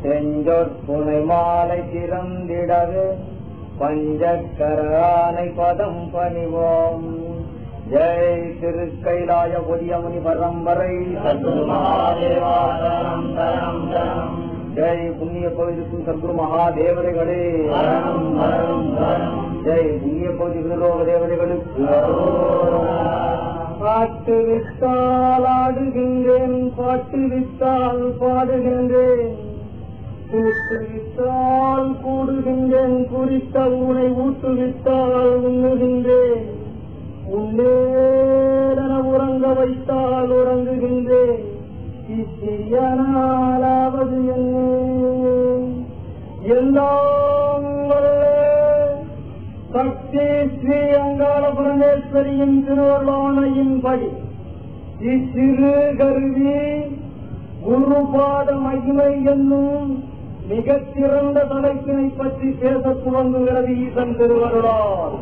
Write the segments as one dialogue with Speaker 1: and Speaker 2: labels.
Speaker 1: செஞ்சொற்புனை மாலை திறந்திடது பஞ்சக்கரானை பதம் பணிவோம். ஜெய் திருக்கைலாய புதியமுனி பரம்பரை ஜெய் புண்ணிய பகுதிக்கும் சத்குரு மகாதேவதைகளே, ஜெய் புண்ணிய பகுதி வினோக தேவதைகளுக்கு. பாட்டு விட்டால் ஆடுகின்றேன், பாட்டு விட்டால் பாடுகின்றேன், கூட்டுவிட்டால் கூடுகின்றேன், குறித்த ஊனை ஊட்டுவிட்டால் உண்ணுகின்றேன், உள்ளேன உறங்க வைத்தால் உறங்குகின்றேன், இசையனாலாவது எல்லாம் சக்தி ஸ்ரீ அங்காள பரமேஸ்வரியின் திருவள்ளாணையின்படி இச்சிறு கருவி குருபாத மகிமை என்னும் மிக சிறந்த தலைப்பினை பற்றி பேச துவங்குகிறது ஈசன் திருவருளால்.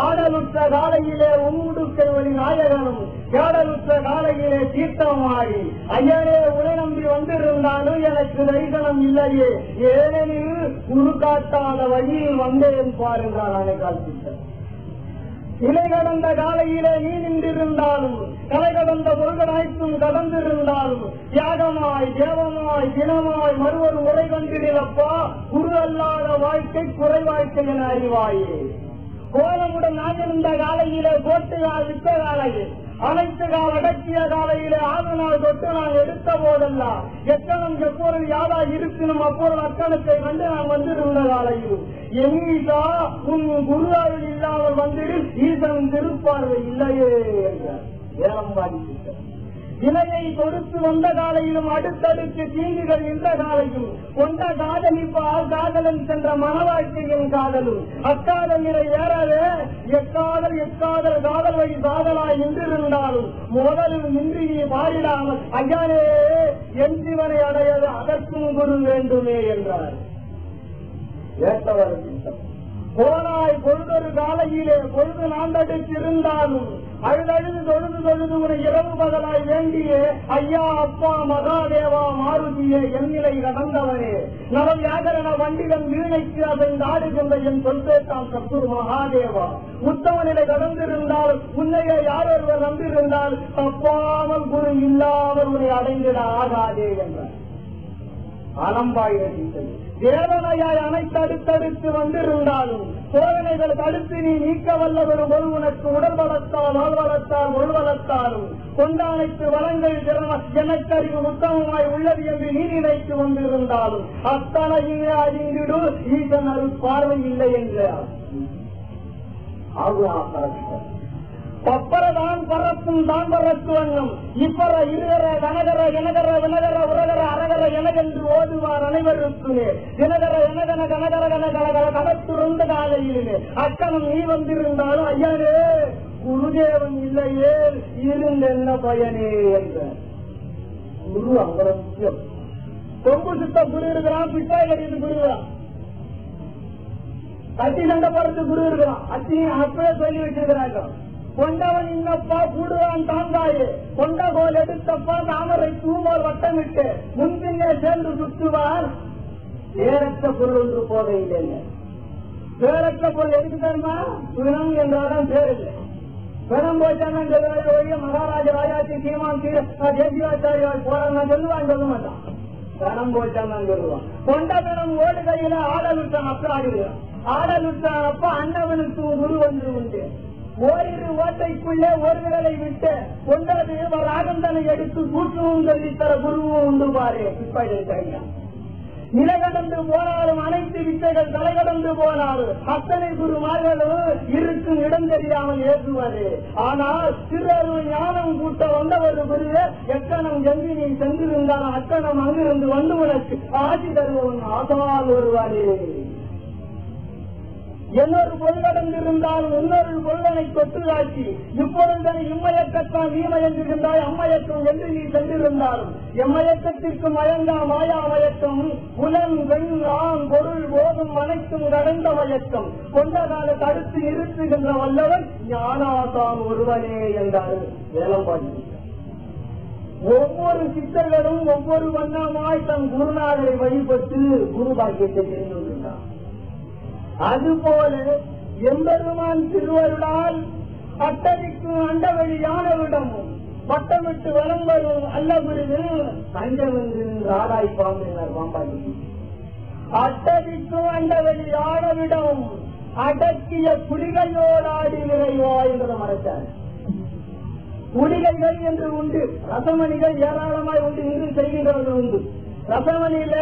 Speaker 1: ஆடலுற்ற காலையிலே உம்முடுக்கை ஒரு நாயகனும் கேடலுற்ற காலையிலே தீர்த்தமாடி ஐயனே உரை நம்பி வந்திருந்தாலும் எனக்கு தரிசனம் இல்லையே, ஏனெனில் குரு காட்டாத வழியில் வந்தேன் பாருங்கள். அதை கால்பித்த இலை கடந்த காலையிலே நீ நின்றிருந்தாலும் கலை கடந்த பொருள்கள் அனைத்தும் கடந்திருந்தாலும் தியாகமாய் தேவமாய் தினமாய் மறுவர் முறை கண்டிருப்பா குரு அல்லாத வாழ்க்கை குறை வாழ்க்கை என அறிவாயே. கோலமுடன் நான் இருந்த காலையிலே கோட்டு நாள் விட்ட காலையில் அனைத்து கால அடக்கிய காலையிலே ஆறு நாள் தொட்டு நான் எடுத்த போதெல்லாம் எத்தனம் எப்பொருள் யாரா இருக்கணும் அப்பொருள் அக்கணத்தை கண்டு நான் வந்திருந்த காலையில் எங்கீசா உன் குரு அருள் இல்லாமல் வந்திரு ஈசன் திருப்பார்வை இல்லையே என்றார். ஏலம் பாதித்த இலையை கொடுத்து வந்த காலையிலும் அடுத்தடுத்து தீங்குகள் நின்ற காலையும் கொண்ட காதலிப்பால் காதலன் சென்ற மனவாழ்க்கையின் காதலும் அக்காதல் நிலை ஏறவே எக்காதல் எக்காதல் காதல் வழி காதலாய் நின்றிருந்தாலும் முதலில் நின்றி பாரிடாமல் ஐயானே என் சிவனை அடையது அதற்கும் குரு வேண்டுமே என்றார். ஏற்றவர் போனாய் பொழுதொரு காலையிலே பொழுது நாண்டடித்திருந்தாலும் அழுதழுது தொழுது தொழுது உன இரவு பகலாய் வேண்டியே ஐயா அப்பா மகாதேவா மாருதியே என் நிலை கடந்தவனே நலம் வியாகரண வண்டிகள் வீணைக்கு அதை ஆடுகின்ற என் சொல்பேட்டான் சத்குரு மகாதேவா உத்தமநிலை கடந்திருந்தால் உன்னையே யாரொருவர் நம்பியிருந்தால் தப்பாமல் குரு இல்லாமல் உன்னை அடைந்திட ஆகாதே என்றார். அலம்பாயிரத்தின் வேதனையாய் அனைத்து அடுத்தடுத்து வந்திருந்தாலும் சோதனைகள் தடுத்து நீ நீக்க வல்லவர் ஒரு உனக்கு உடல் வளர்த்தால் ஆள் வளர்த்தால் உள் வளர்த்தாலும் கொண்ட அனைத்து வளங்கள் எனக்கறிவு உத்தமமாய் உள்ளது என்று நீ நினைத்து வந்திருந்தாலும் அத்தனையே அறிந்திடு ஈசன் அருள் பார்வை இல்லை என்றார். பப்பரதான் பறக்கும் தான் பறக்குவண்ணம் இப்பற இருகர கனகர எனகர வினகர உரகர அரகர எனகென்று ஓதுவார் அனைவருக்குமே தினகர எனகன கனகர கனகர கடத்துறந்த காலையிலே அக்கணம் நீ வந்திருந்தாலும் ஐயனே குருதேவன் இல்லையே இருந்த என்ன பயனே என்ற குரு அங்கரத்தியம் கொம்பு சுத்த குரு இருக்கிறான், பிட்டாய் கட்டிட்டு குரு இருக்கிறான், கட்டி சண்டை போடுறது குரு இருக்கிறான், அத்தையும் அப்பவே சொல்லி வச்சிருக்கிறாங்க. கொண்டவன் இன்னப்பா கூடுவான் தாங்காயே, கொண்டகோல் எடுத்தப்பா தாமரை தூமோர் வட்டமிட்டு முன்பின்னே சேர்ந்து சுற்றுவான். பேரற்ற பொருள் ஒன்று போக இல்லைங்க. பேரற்ற பொருள் எதுக்கு தருமா? பிணம் என்றாலும் பேர் இல்லை. பிணம் போச்சான மகாராஜ ராஜாச்சி சீமான் தேசியாச்சாரியால் போறாங்க சொல்லுவான், சொல்ல மாட்டான். பிணம் போச்சான் சொல்லுவான். கொண்ட பிணம் ஓடு கையில ஆடலுட்டான் அப்ப ஆடுகிறான். ஆடலுட்டான் அப்ப அண்ணவனுக்கு குரு ஒன்று உண்டு. ஓரிரு ஓட்டைக்குள்ளே ஒரு விரலை விட்டு கொண்டது ராகந்தனை எடுத்து கூட்டுவும் சொல்லித்தர குருவும் உண்டு பாரு. இப்ப நிலை கடந்து போனாலும் அனைத்து வித்தைகள் தலை கடந்து போனாலும் அத்தனை குருமார்களும் இருக்கும் இடம் தெரியாமல் ஏற்றுவாரு. ஆனால் சிறு ஞானம் கூட்ட வந்த ஒரு குருவே எக்கணம் எங்கு நீ சென்றிருந்தாலும் அக்கணம் அங்கிருந்து வந்து உனக்கு ஆட்சி தருவன் ஆசமால் வருவாரே. என்னொரு பொருள் கடந்திருந்தாலும் இன்னொரு பொருளனை தொற்றுதாக்கி இப்பொழுதனை இம்மயக்கத்தான் நீ மயங்கிருந்தாய் அம்மயக்கம் என்று நீ சென்றிருந்தாலும் எம்மயக்கத்திற்கு மயங்கா மாயா மயக்கம் புலன் பெண் ஆண் பொருள் போதும் அனைத்தும் கடந்த மயக்கம் கொண்டதான தடுத்து நிறுத்துகின்ற வல்லவன் ஞானாதான் ஒருவனே என்றார் வேலம்பாடி. ஒவ்வொரு சித்தர்களும் ஒவ்வொரு வண்ணமாய் தன் குருநாதரை வழிபட்டு குரு பாக்கியத்தை தெரிந்துள்ளார். அதுபோல எம்பெருமான் திருவருளால் அட்டதிக்கும் அண்டவழியானவிடமும் வட்டமிட்டு வலம் வரும் அல்லகுருவில் தஞ்சமென்று ஆடாய் பாம்பினார் பாம்பாடி. அட்டதிக்கும் அண்டவழியானவிடம் அடக்கிய குடிகையோடாடி நிறைவா என்று மறைத்தார். குடிகைகள் என்று உண்டு, ரசமணிகள் ஏராளமாய் உண்டு, இன்று செய்கின்றது உண்டு. ரசமணியில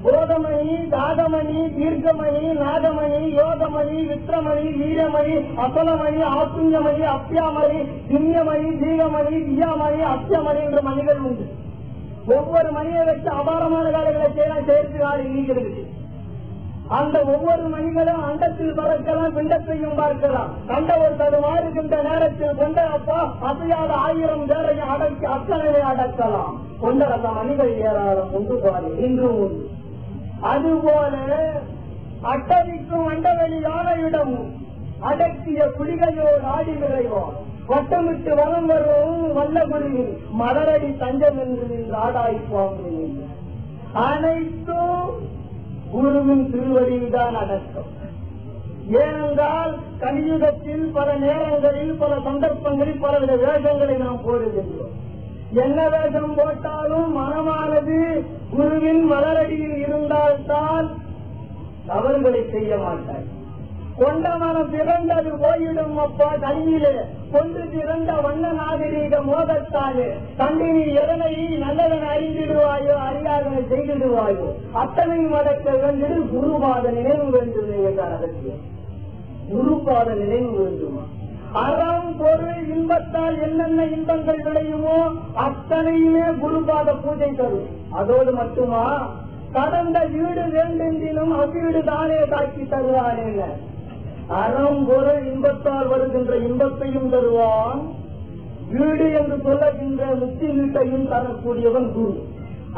Speaker 1: போதமணி, தாகமணி, தீர்க்கமணி, நாகமணி, யோகமணி, வித்திரமணி, வீரமணி, அசலமணி, ஆத்துஞ்சமணி, அப்பியாமணி, திண்யமணி, தீகமணி, தியாமணி, அப்பியமணி என்ற மணிகள் உண்டு. ஒவ்வொரு மணியை வச்சு அபாரமான வேலைகளை செய்யலாம், சேர்த்து காலை நீக்கிறது. அந்த ஒவ்வொரு மணிகளும் அண்டத்தில் பறக்கலாம், பிண்டத்தையும் பார்க்கலாம். கண்ட ஒரு தடுமாறுகின்ற நேரத்தில் கொண்ட அப்பா அசையாத 1000 பேரையும் அடக்கி அத்தனை அடக்கலாம். கொண்ட ரச மணிகள் ஏராளம் உண்டு பாரு, இன்றும் உண்டு. அதுபோல அட்டதிக்கும் அண்டவெளியான இடமும் அடக்கிய குடிகையோடு ஆடி விரைவோம் வட்டமிட்டு வலம் வரும் வல்லகுருவின் மலரடி தஞ்சம் என்று ஆடாய்ப்போம். அனைத்தும் குருவின் திருவடியில்தான் அடக்கம். ஏனென்றால் கலியுகத்தில் பல நேரங்களில் பல சந்தர்ப்பங்களில் பலவித வேஷங்களை நாம் போடுகின்றோம். என்ன வேஷம் போட்டாலும் மனமானது குருவின் மலரடியில் இருந்தால்தான் தவறுகளை செய்ய மாட்டார். கொண்ட மனம் திறந்தது போயிடும் அப்பா தண்ணியிலே கொண்டு திறந்த வண்ண நாகரீக மோதத்தாலே தண்டினி எதனை நல்லதனை அறிந்திடுவாயோ அறியாதனை செய்திடுவாயோ அத்தனையும் அடக்க வேண்டியது குருபாத நினைவு வேண்டும் என்றார். அதற்கு குருபாத நினைவு வேண்டுமா? அறம் பொருள் இன்பத்தால் என்னென்ன இன்பங்கள் விளையுமோ அத்தனையுமே குருபாத பூஜை தரும். அதோடு மட்டுமா, கடந்த வீடு வேண்டென்றிலும் அவ்வீடு தானே காட்சி தருவானே. அறம் பொருள் இன்பத்தால் வருகின்ற இன்பத்தையும் தருவான், வீடு என்று சொல்லுகின்ற முக்தி வீட்டையும் தரக்கூடியவன் குரு.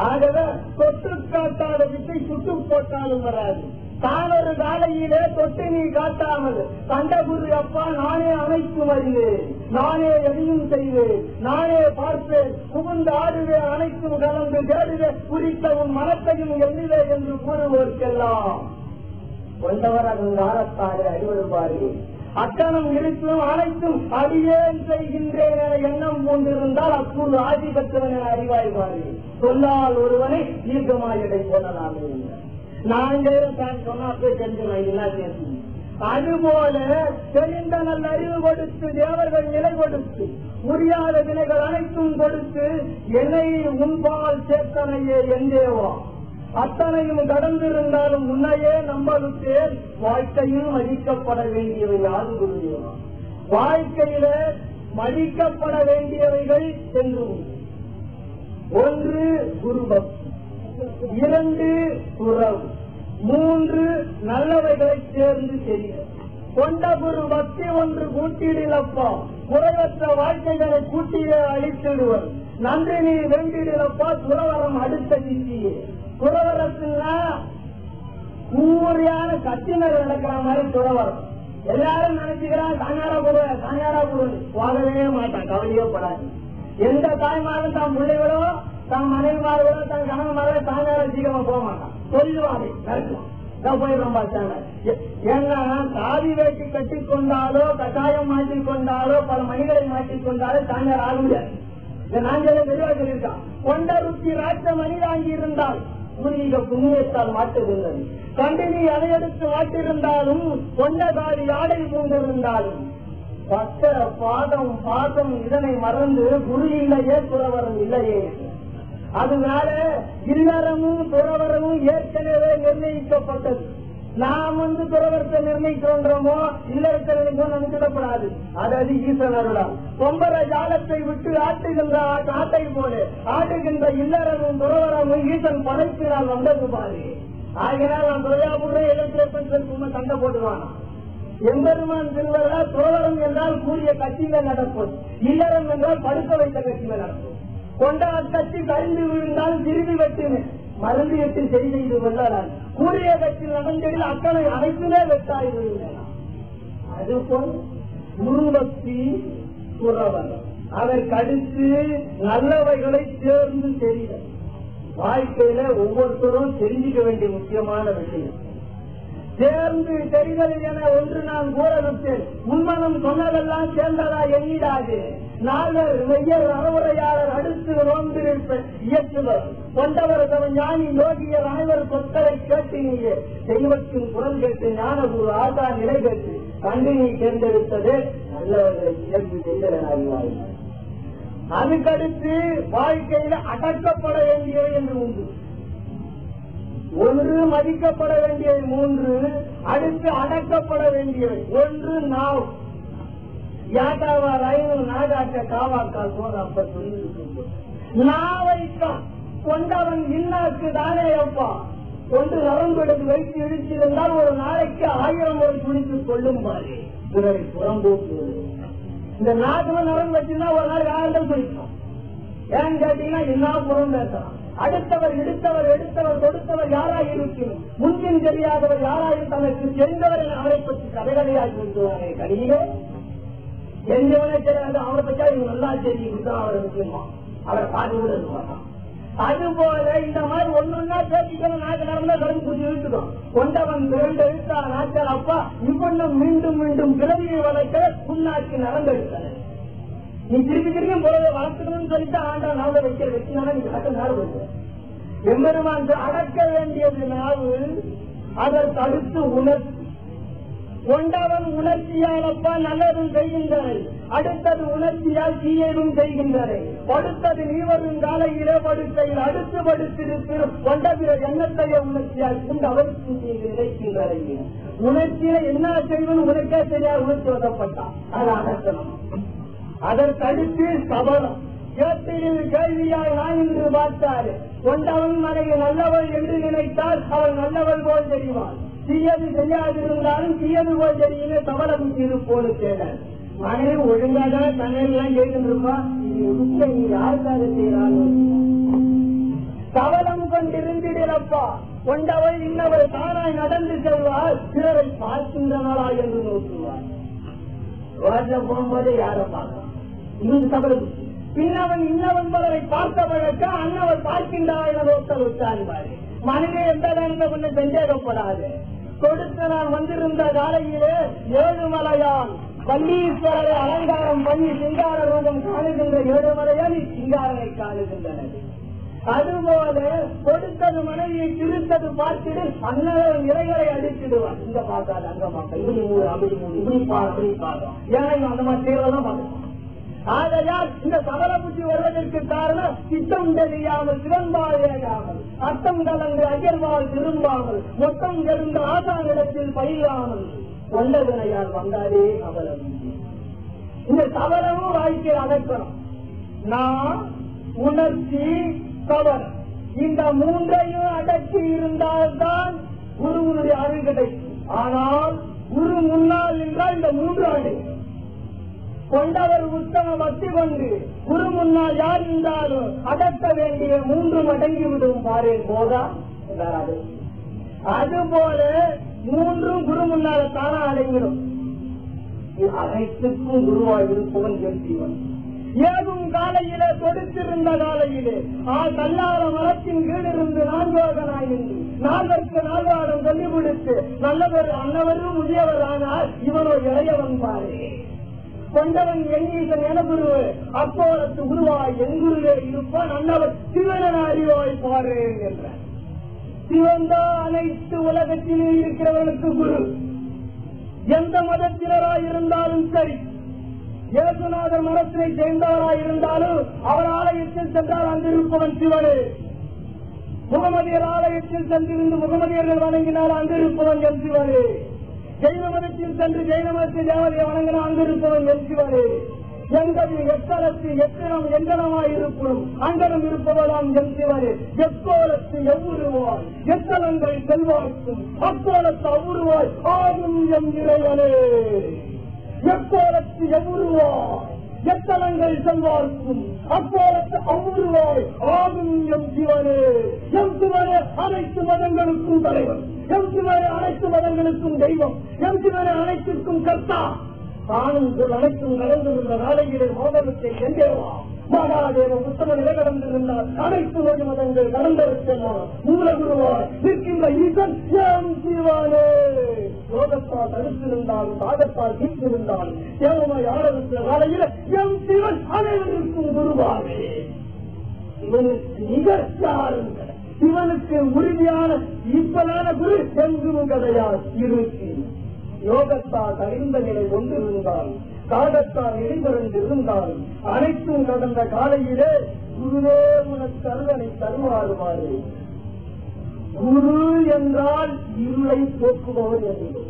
Speaker 1: ஆகவே தொட்டு காட்டாத வித்தை சுட்டு போட்டாலும் வராது. தானொரு காலையிலே தொட்டு நீ காட்டாமல் கண்ட குரு அப்பா நானே அனைத்தும் அறிவேன், நானே எதையும் செய்வேன், நானே பார்ப்பேன், புகுந்து ஆடுவே அனைத்தும் கலந்து தேடுவே குறித்த உன் மனத்தையும் எண்ணிலே என்று கூறுவோர்க்கெல்லாம் கொண்டவர் அதன் ஆரத்தாரே அறிவருப்பாரு. அக்கணம் இருக்கும் அனைத்தும் அடியேன் செய்கின்றேன் என எண்ணம் கொண்டிருந்தால் அக்குழு ஆதி பெற்றவன் என அறிவாய்வாரு. சொல்லால் ஒருவனை தீர்க்கமாயிடை போனலாமே. நாங்கள் சொன்னா தெரிஞ்சு. அதுபோல தெரிந்த நல்ல அறிவு கொடுத்து தேவர்கள் நிலை கொடுத்து புரியாத வினைகள் அனைத்தும் கொடுத்து என்னை உன்பால் சேர்த்தனையே என்றேவா அத்தனையும் கடந்திருந்தாலும் உன்னையே நம்பலுத்தேன். வாழ்க்கையில் மதிக்கப்பட வேண்டியவை யாரு குருதேவா? வாழ்க்கையில மதிக்கப்பட வேண்டியவைகள் என்று 1 குரு பக்தி, 2 உறவு, 3 நல்லவைகளை சேர்ந்து செய்ய. கொண்ட குரு பக்தி ஒன்று கூட்டிடலப்பா, குறைவற்ற வாழ்க்கைகளை கூட்டியே அழித்திடுவர். நன்றி நீ வேண்டிடலப்பா, துறவரம் அடுத்த நீதியே. துறவரத்துனா கூறியான கத்தினர் நடக்கிற மாதிரி துறவரம். எல்லாரும் நினைச்சுக்கிறான் சாயங்காலம் போகவே மாட்டான். கவலையே படாது. எந்த தாய்மாரும் தான் பிள்ளைகளோ தன் மனைவிமார்களோ தன் கணவன்மார்களோ சாயங்காலம் சீக்கிரமா போக மாட்டான். சொல்லுவாங்க நடக்கலாம் போயிடுறோம் பார்த்தாங்க. ஏன்னா காவி வேட்டி கட்டிக்கொண்டாலோ கட்டாயம் மாற்றிக்கொண்டாலோ பல மணிகளை மாற்றிக்கொண்டாலோ சாயங்காலம் ஆக முடியாது. இந்த நாங்களே தெளிவாக சொல்லியிருக்கான். கொண்ட ருச்சி ராட்ச மணிதாங்கி இருந்தால் பூர்வீக புண்ணியத்தால் மாற்றுகின்றது. கண்டினி அதையெடுத்து மாற்றிருந்தாலும் கொண்டதாரி ஆடை பூண்டிருந்தாலும் பக்த பாதம் பாதம் இதனை மறந்து குரு இல்லையே துறவரம் இல்லையே. அதனால இல்லறமும் துறவரமும் ஏற்கனவே நிர்ணயிக்கப்பட்டது. நாம் துறவரத்தை நிர்ணயிக்கிறோமோ இல்லறத்தை நினைக்கப்படாது. அதாவது ஈசனருடன் கொம்பர ஜாலத்தை விட்டு ஆட்டுகின்ற காட்டை போல ஆட்டுகின்ற இல்லறமும் துறவரமும் ஈசன் படைப்பினால் வந்தது பாரு. ஆகினால் நான் தொழிலாபுரை எதிர்ப்பு சண்டை போட்டுவானா. எம்பெருமான் திருவருளா துறவரம் என்றால் கூறிய கட்சிகள் நடப்பது, இல்லறம் என்றால் படுக்க வைத்த கட்சிகள் நடப்பது. கொண்ட கட்சி கரிந்து விழுந்தால் திரும்பி வெட்டின மருந்து எட்டு செய்து கொள்ளலாம். கூறிய கட்சி நடந்ததில் அத்தனை அனைத்துமே வெட்டாய் விழுந்தன. அதுபோல் குருபக்தி துறவரம் அதற்கடுத்து நல்லவைகளை சேர்ந்து தெரியும். வாழ்க்கையில ஒவ்வொருத்தரும் தெரிஞ்சுக்க வேண்டிய முக்கியமான விஷயம் சேர்ந்து தெரிதல் என ஒன்று நான் கூறவிட்டேன். முன்மனம் சொன்னதெல்லாம் சேர்ந்ததா எண்ணிடாது. நாகர் மெய்யர் அறவுரையாளர் அடுத்து நோன்பிருப்ப இயக்குவர் கொண்டவர் ஞானி யோகியர் அனைவர் சொற்களை கேட்டினீங்க. தெய்வத்தின் குரல் கேட்டு ஞானகுரு ஆதா நிலை கேட்டு கண்டு நீ தேர்ந்தெடுத்தது நல்லவர்களை சேர்ந்து செய்தனாகிறாய். அதுக்கடுத்து வாழ்க்கையில அடக்கப்பட வேண்டியவை என்று உண்டு. ஒன்று மதிக்கப்பட வேண்டியவை, மூன்று அடுத்து அடக்கப்பட வேண்டியவை. ஒன்று நாவ் யாட்டாவா ரயில் நாகாட்ட காவாக்கா சோதாப்ப சொல்லி நாவைத்தான் கொண்டவன் இன்னாக்கு தானே அப்பா கொண்டு நரம்பெடுத்து வைத்து இழுத்திருந்தால் ஒரு நாளைக்கு 1000 முறை குடித்துக் கொள்ளும் பாரு பிறரை புறம்போக்கு. இந்த நாட்டுல நரம்பு வச்சிருந்தா ஒரு நாளைக்கு 1000 குடிக்கும். ஏன்னு கேட்டீங்கன்னா என்ன புறம் பேசலாம். அடுத்தவர் இடுத்தவர் எடுத்தவர் கொடுத்தவர் யாராக இருக்கணும், முன்பின் தெரியாதவர் யாராக தனக்கு தெரிந்தவர் அவரை பற்றி கதைகளையாகி விட்டுவாரே கடியே எந்தவனே தெரியாது. அவரை பற்றா இவங்க நல்லா தெரியும் அவரை முக்கியமா அவரை பார்த்து கூட இருப்பாங்க. அதுபோல இந்த மாதிரி ஒன்னொன்னா பேசிக்கணும். நாக்கு நடந்தா கடந்து புரிஞ்சு இழுத்துடும். கொண்டவன் பிறண்டு இழுத்தா நாட்கள் அப்பா இவ்வொன்னும் மீண்டும் மீண்டும் பிறவியை வளர்க்க புண்ணாக்கு நடந்தெடுத்தன. நீ திருப்பி திரும்பியும் பொழுது வளர்க்கணும்னு சொல்லிட்டு ஆண்டா நாவ வைக்கிற வச்சுனால நீங்க கட்ட நாள் வருது. எம்பெருமான் அடக்க வேண்டியது நாவு. அதற்கு அடுத்து உணர்ச்சி. கொண்டவன் உணர்ச்சியாலப்பா நல்லதும் செய்கின்றன. அடுத்தது உணர்ச்சியால் தீயதும் செய்கின்றன. படுத்தது நீவரும் காலையிலே படுக்கையில் அடுத்து படுத்திருக்கிற கொண்ட பிற எண்ணத்தைய உணர்ச்சியால் கொண்டு அவருக்கு நினைக்கின்றன. உணர்ச்சியில என்ன செய்வது உனக்கே தெரியாது. உணர்ச்சி வசப்பட்டான் அது அடக்கணும். அதற்கடுத்து சபலம். கேட்டில் கேள்வியாய் நான் என்று பார்த்தாரு. கொண்டவன் மனைவி நல்லவள் என்று நினைத்தால் அவள் நல்லவள் போல் தெரிவாள். தீயது செய்யாதிருந்தாலும் தீயது போல் தெரியுமே சபலம் இருப்போடு தேட. மனைவி ஒழுங்காக தன்னையெல்லாம் கேட்கின்றிருப்பா. நீ யாருக்காக செய்யறாங்க? சபலம் கொண்டிருந்திடப்பா. கொண்டவள் இன்னவள் தானாய் நடந்து செல்வாள். பிறரை பார்க்கின்றனளா என்று நோக்குவாள். ரோட்ல போகும்போதே யாரை பார்க்கலாம் இன்னும் சபலம். பின்னவன் இன்னவன் பலரை பார்த்த பழக்க அன்னவள் பார்க்கின்றாள் என நோக்க விட்டாரு. மனைவி எந்த நேரத்தை கொஞ்சம் சந்தேகப்படாது. கொடுத்து நான் வந்திருந்த காலையிலே ஏழுமலையான் பல்லீஸ்வரரை அலங்காரம் பண்ணி சிங்கார ரூபம் காணுகின்ற ஏழுமலையான் சிங்காரனை காணுகின்றனர். அதுபோல கொடுத்தது மனைவியை திருத்தது பார்த்துட்டு அண்ணன் இறைகளை அடிச்சிடுவான். இங்க பார்க்காது அங்க பார்க்க இப்படி மூணு அப்படி மூணு இப்படி அப்படி பார்த்தோம். ஏன்னா இவன் அந்த மாதிரி தேர்தலாம் பார்க்கலாம். ஆகையால் இந்த சபல புத்தி வருவதற்கு காரணம் சித்தம் தெரியாமல் சிறந்தாயாமல் அர்த்தம் கலந்து அயர்வால் திரும்பாமல் மொத்தம் தெரிந்த ஆசானிடத்தில் பயிலாமல் கொண்டதனையால் வந்தாரே சபலம். இந்த சபலமும் வாழ்க்கையில் அடக்கணும். நான் உணர்ச்சி சபலம் இந்த மூன்றையும் அடக்கி இருந்தால்தான் குருவுடைய அருள் கிடைக்கும். ஆனால் குரு முன்னால் என்றால் இந்த மூன்று அடைக்கும். கொண்டவர் உத்தம பக்தி கொண்டு குரு முன்னால் யார் இருந்தாலும் அடக்க வேண்டிய மூன்று அடங்கிவிடும் பாரு போதா. அதுபோல மூன்றும் குரு முன்னால தானா அடங்கிடும். அனைத்துக்கும் குருவாய் இருப்பவன் ஜெயசிவன். ஏதும் காலையிலே தொடுத்திருந்த காலையிலே கல்லார மரத்தின் கீழிருந்து நான்கோகனாயிருந்து நால்வருக்கு நால்வாரம் சொல்லிக் கொடுத்து நல்லவர் அன்னவரும் முதியவர் ஆனால் இவனோ இளையவன் பாரு கொண்டவன் எண்ணீசன் எனக்குருவு அப்போலத்து குருவாய் எங்குருவே இருப்பான் அன்னவர் சிவன அறிவாய் பாருறேன் என்றார். சிவன்தான் அனைத்து உலகத்திலே இருக்கிறவர்களுக்கு குரு. எந்த மதத்தினராய் இருந்தாலும் சரி, இயேசுநாதர் மனத்தினை சேர்ந்தவராய் இருந்தாலும் அவர் ஆலயத்தில் சென்றால் அங்கிருப்பவன் சிவனே. முகமதியர் ஆலயத்தில் சென்றிருந்து முகமதியர்கள் வணங்கினால் அங்கிருப்பவன் என் சிவனே. ஜெயின மதத்தில் சென்று ஜெயின மதத்தை தேவதையை வணங்கினால் அங்கிருப்பவன் என் சிவனே. எங்கது எத்தலத்து எத்தனம் எங்கனமாய் இருப்பதும் அங்கனம் இருப்பவதாம் என் சிவனே. எக்கோலத்து எவ்வுருவாய் எத்தலங்கள் செல்வாய்க்கும் அக்கோலத்து அவ்வுருவாய் ஆகும் எம் இறைவனே. எக்கோலத்து எவ்வுருவாய் எத்தலங்கள் செல்வார்க்கும் அப்போலத்து அவ்வுருவாய் ஆகும் எம் சிவனே. எம் சிவனே அனைத்து மதங்களுக்கும் தலைவன், எம் சிவனே அனைத்து மதங்களுக்கும் தெய்வம், எம் சிவனே அனைத்திற்கும் கர்த்தா. தானும் அனைத்தும் நடந்திருந்த நாளையிலே மோதலத்தை எந்தேவா மகாதேவ உத்தம நிலை கடந்திருந்தால் அனைத்து வகை மதங்கள் கடந்திருக்கலாம். மூலகுருவாய் நிற்கின்ற ஈசன் எம் சிவனே. யோகத்தால் தடுத்திருந்தாலும் தாகத்தால் தீர்த்திருந்தாலும் தேவமாய் ஆரம்பித்த நாளையில எம் சிவன் அனைவருக்கும் குருவாவே. இவனுக்கு நிகழ்ச்சாருங்க, இவனுக்கு உறுதியான ஈப்பனான குரு எங்கும் கிடையாது. இருக்கு யோகத்தால் அறிந்த நிலை ஒன்றிருந்தால் காலத்தால் இடைபெறந்திருந்தால் அனைத்தும் கடந்த காலையிலே குருவே உனக்கு அருளனை தருவாருமாறு. குரு என்றால் இருளை போக்குபவர் என்று.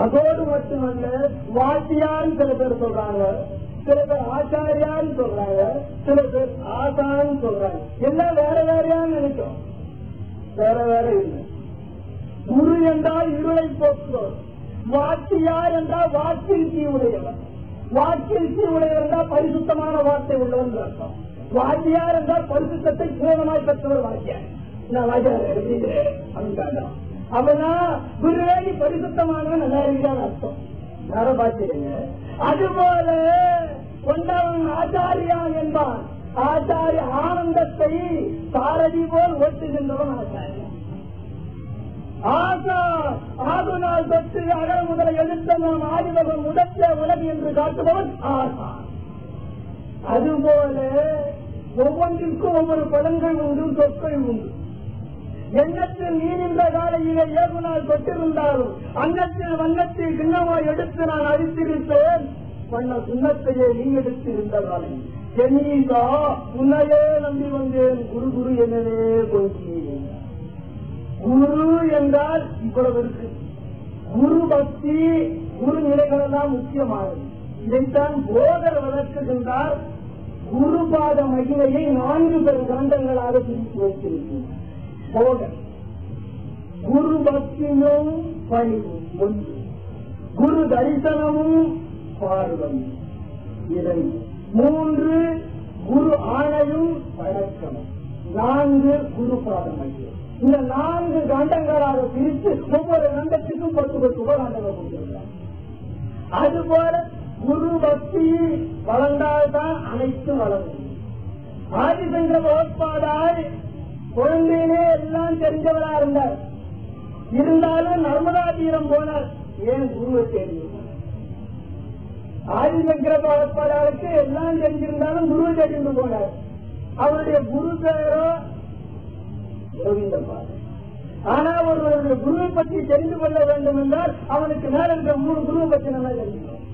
Speaker 1: அதோடு மட்டுமல்ல, வாத்தியான்னு சில பேர் சொல்றாங்க, சில பேர் ஆச்சாரியான்னு சொல்றாங்க, சில பேர் ஆசான்னு சொல்றாங்க. எல்லாம் வேற வேறையான்னு நினைக்கும், வேற வேற இல்லை. குரு என்றால் இருளை போக்குவர், வாத்தியார் என்றால் வாக்கில்சி உடையவர். வாக்கில்சி உடையவர் என்றால் பரிசுத்தமான வார்த்தை உள்ளவன் அர்த்தம். வாத்தியார் என்றால் பரிசுத்தத்தை பூர்ணமாய் பெற்றவர் வாத்தியார். நான் வாத்தியார் எழுதிக்கிறேன் அப்படின்னா அவனா குருவேணி பரிசுத்தமானவன் நல்லா இருக்கிறான் அர்த்தம். யார பாத்திருங்க. அதுபோல கொண்டவன் ஆச்சாரியான் என்பான். ஆச்சாரிய ஆனந்தத்தை சாரதி போல் ஓட்டுகின்றவன் ஆச்சாரியன். ஆகு நாள் தொற்று அகர முதலை எழுத்த நாம் ஆதிபவன் முதற்ற உலகு என்று காட்டுபவன் ஆசான். அதுபோல ஒவ்வொன்றிற்கும் ஒவ்வொரு பலன்கள் உண்டு, சொற்கள் உண்டு. எண்ணத்தில் நீரின்ற காலையிலே ஏகுநாள் தொட்டிருந்தாலும் அன்னத்தில் வண்ணத்தில் கிண்ணமாய் எடுத்து நான் அழித்திருப்பேன். வண்ண சுண்ணத்தையே நீ எடுத்திருந்த காலை ஜெனீசா உன்னையே நம்பி வந்தேன். குரு குரு என்னவே போய்க்கிறேன். குரு என்றால் இவ்வளவு இருக்கு. குரு பக்தி குரு நிலைகள் தான் முக்கியமானது. இதைத்தான் போதர் வளர்க்குகின்றார். குருபாத மகிமையை 4 பெரும் கண்டங்களாக பிரித்து வைத்திருக்கிறார் போதர். குரு பக்தியும் பணிவும் ஒன்று, குரு தரிசனமும் பார்வம் 2, 3 குரு ஆணையும் வழக்கமும், 4 குரு பாத மகிமை. இந்த 4 கண்டங்களாக பிரித்து ஒவ்வொரு கண்டத்துக்கும் 10 உபகாண்டங்கள் கொடுத்திருக்கிறார். அதுபோல குரு பக்தி வளர்ந்தால்தான் அனைத்தும் வளர்ந்து. ஆதிசங்கர கோட்பாடால் குழந்தையிலே எல்லாம் தெரிஞ்சவரா இருந்தார். இருந்தாலும் நர்மதா தீரம் போனார். ஏன் குருவை தெரியும்? ஆதிசங்கர கோட்பாடாருக்கு எல்லாம் தெரிஞ்சிருந்தாலும் குருவை தெரிந்து போனார். அவருடைய குரு பேரோ கோவிந்தம்மா. ஆனா ஒருவருடைய குருவை பற்றி தெரிந்து கொள்ள வேண்டும் என்றால் அவனுக்கு மேல இருக்கிற 3 குருவை பற்றி நல்லா தெரிஞ்சுக்கணும்.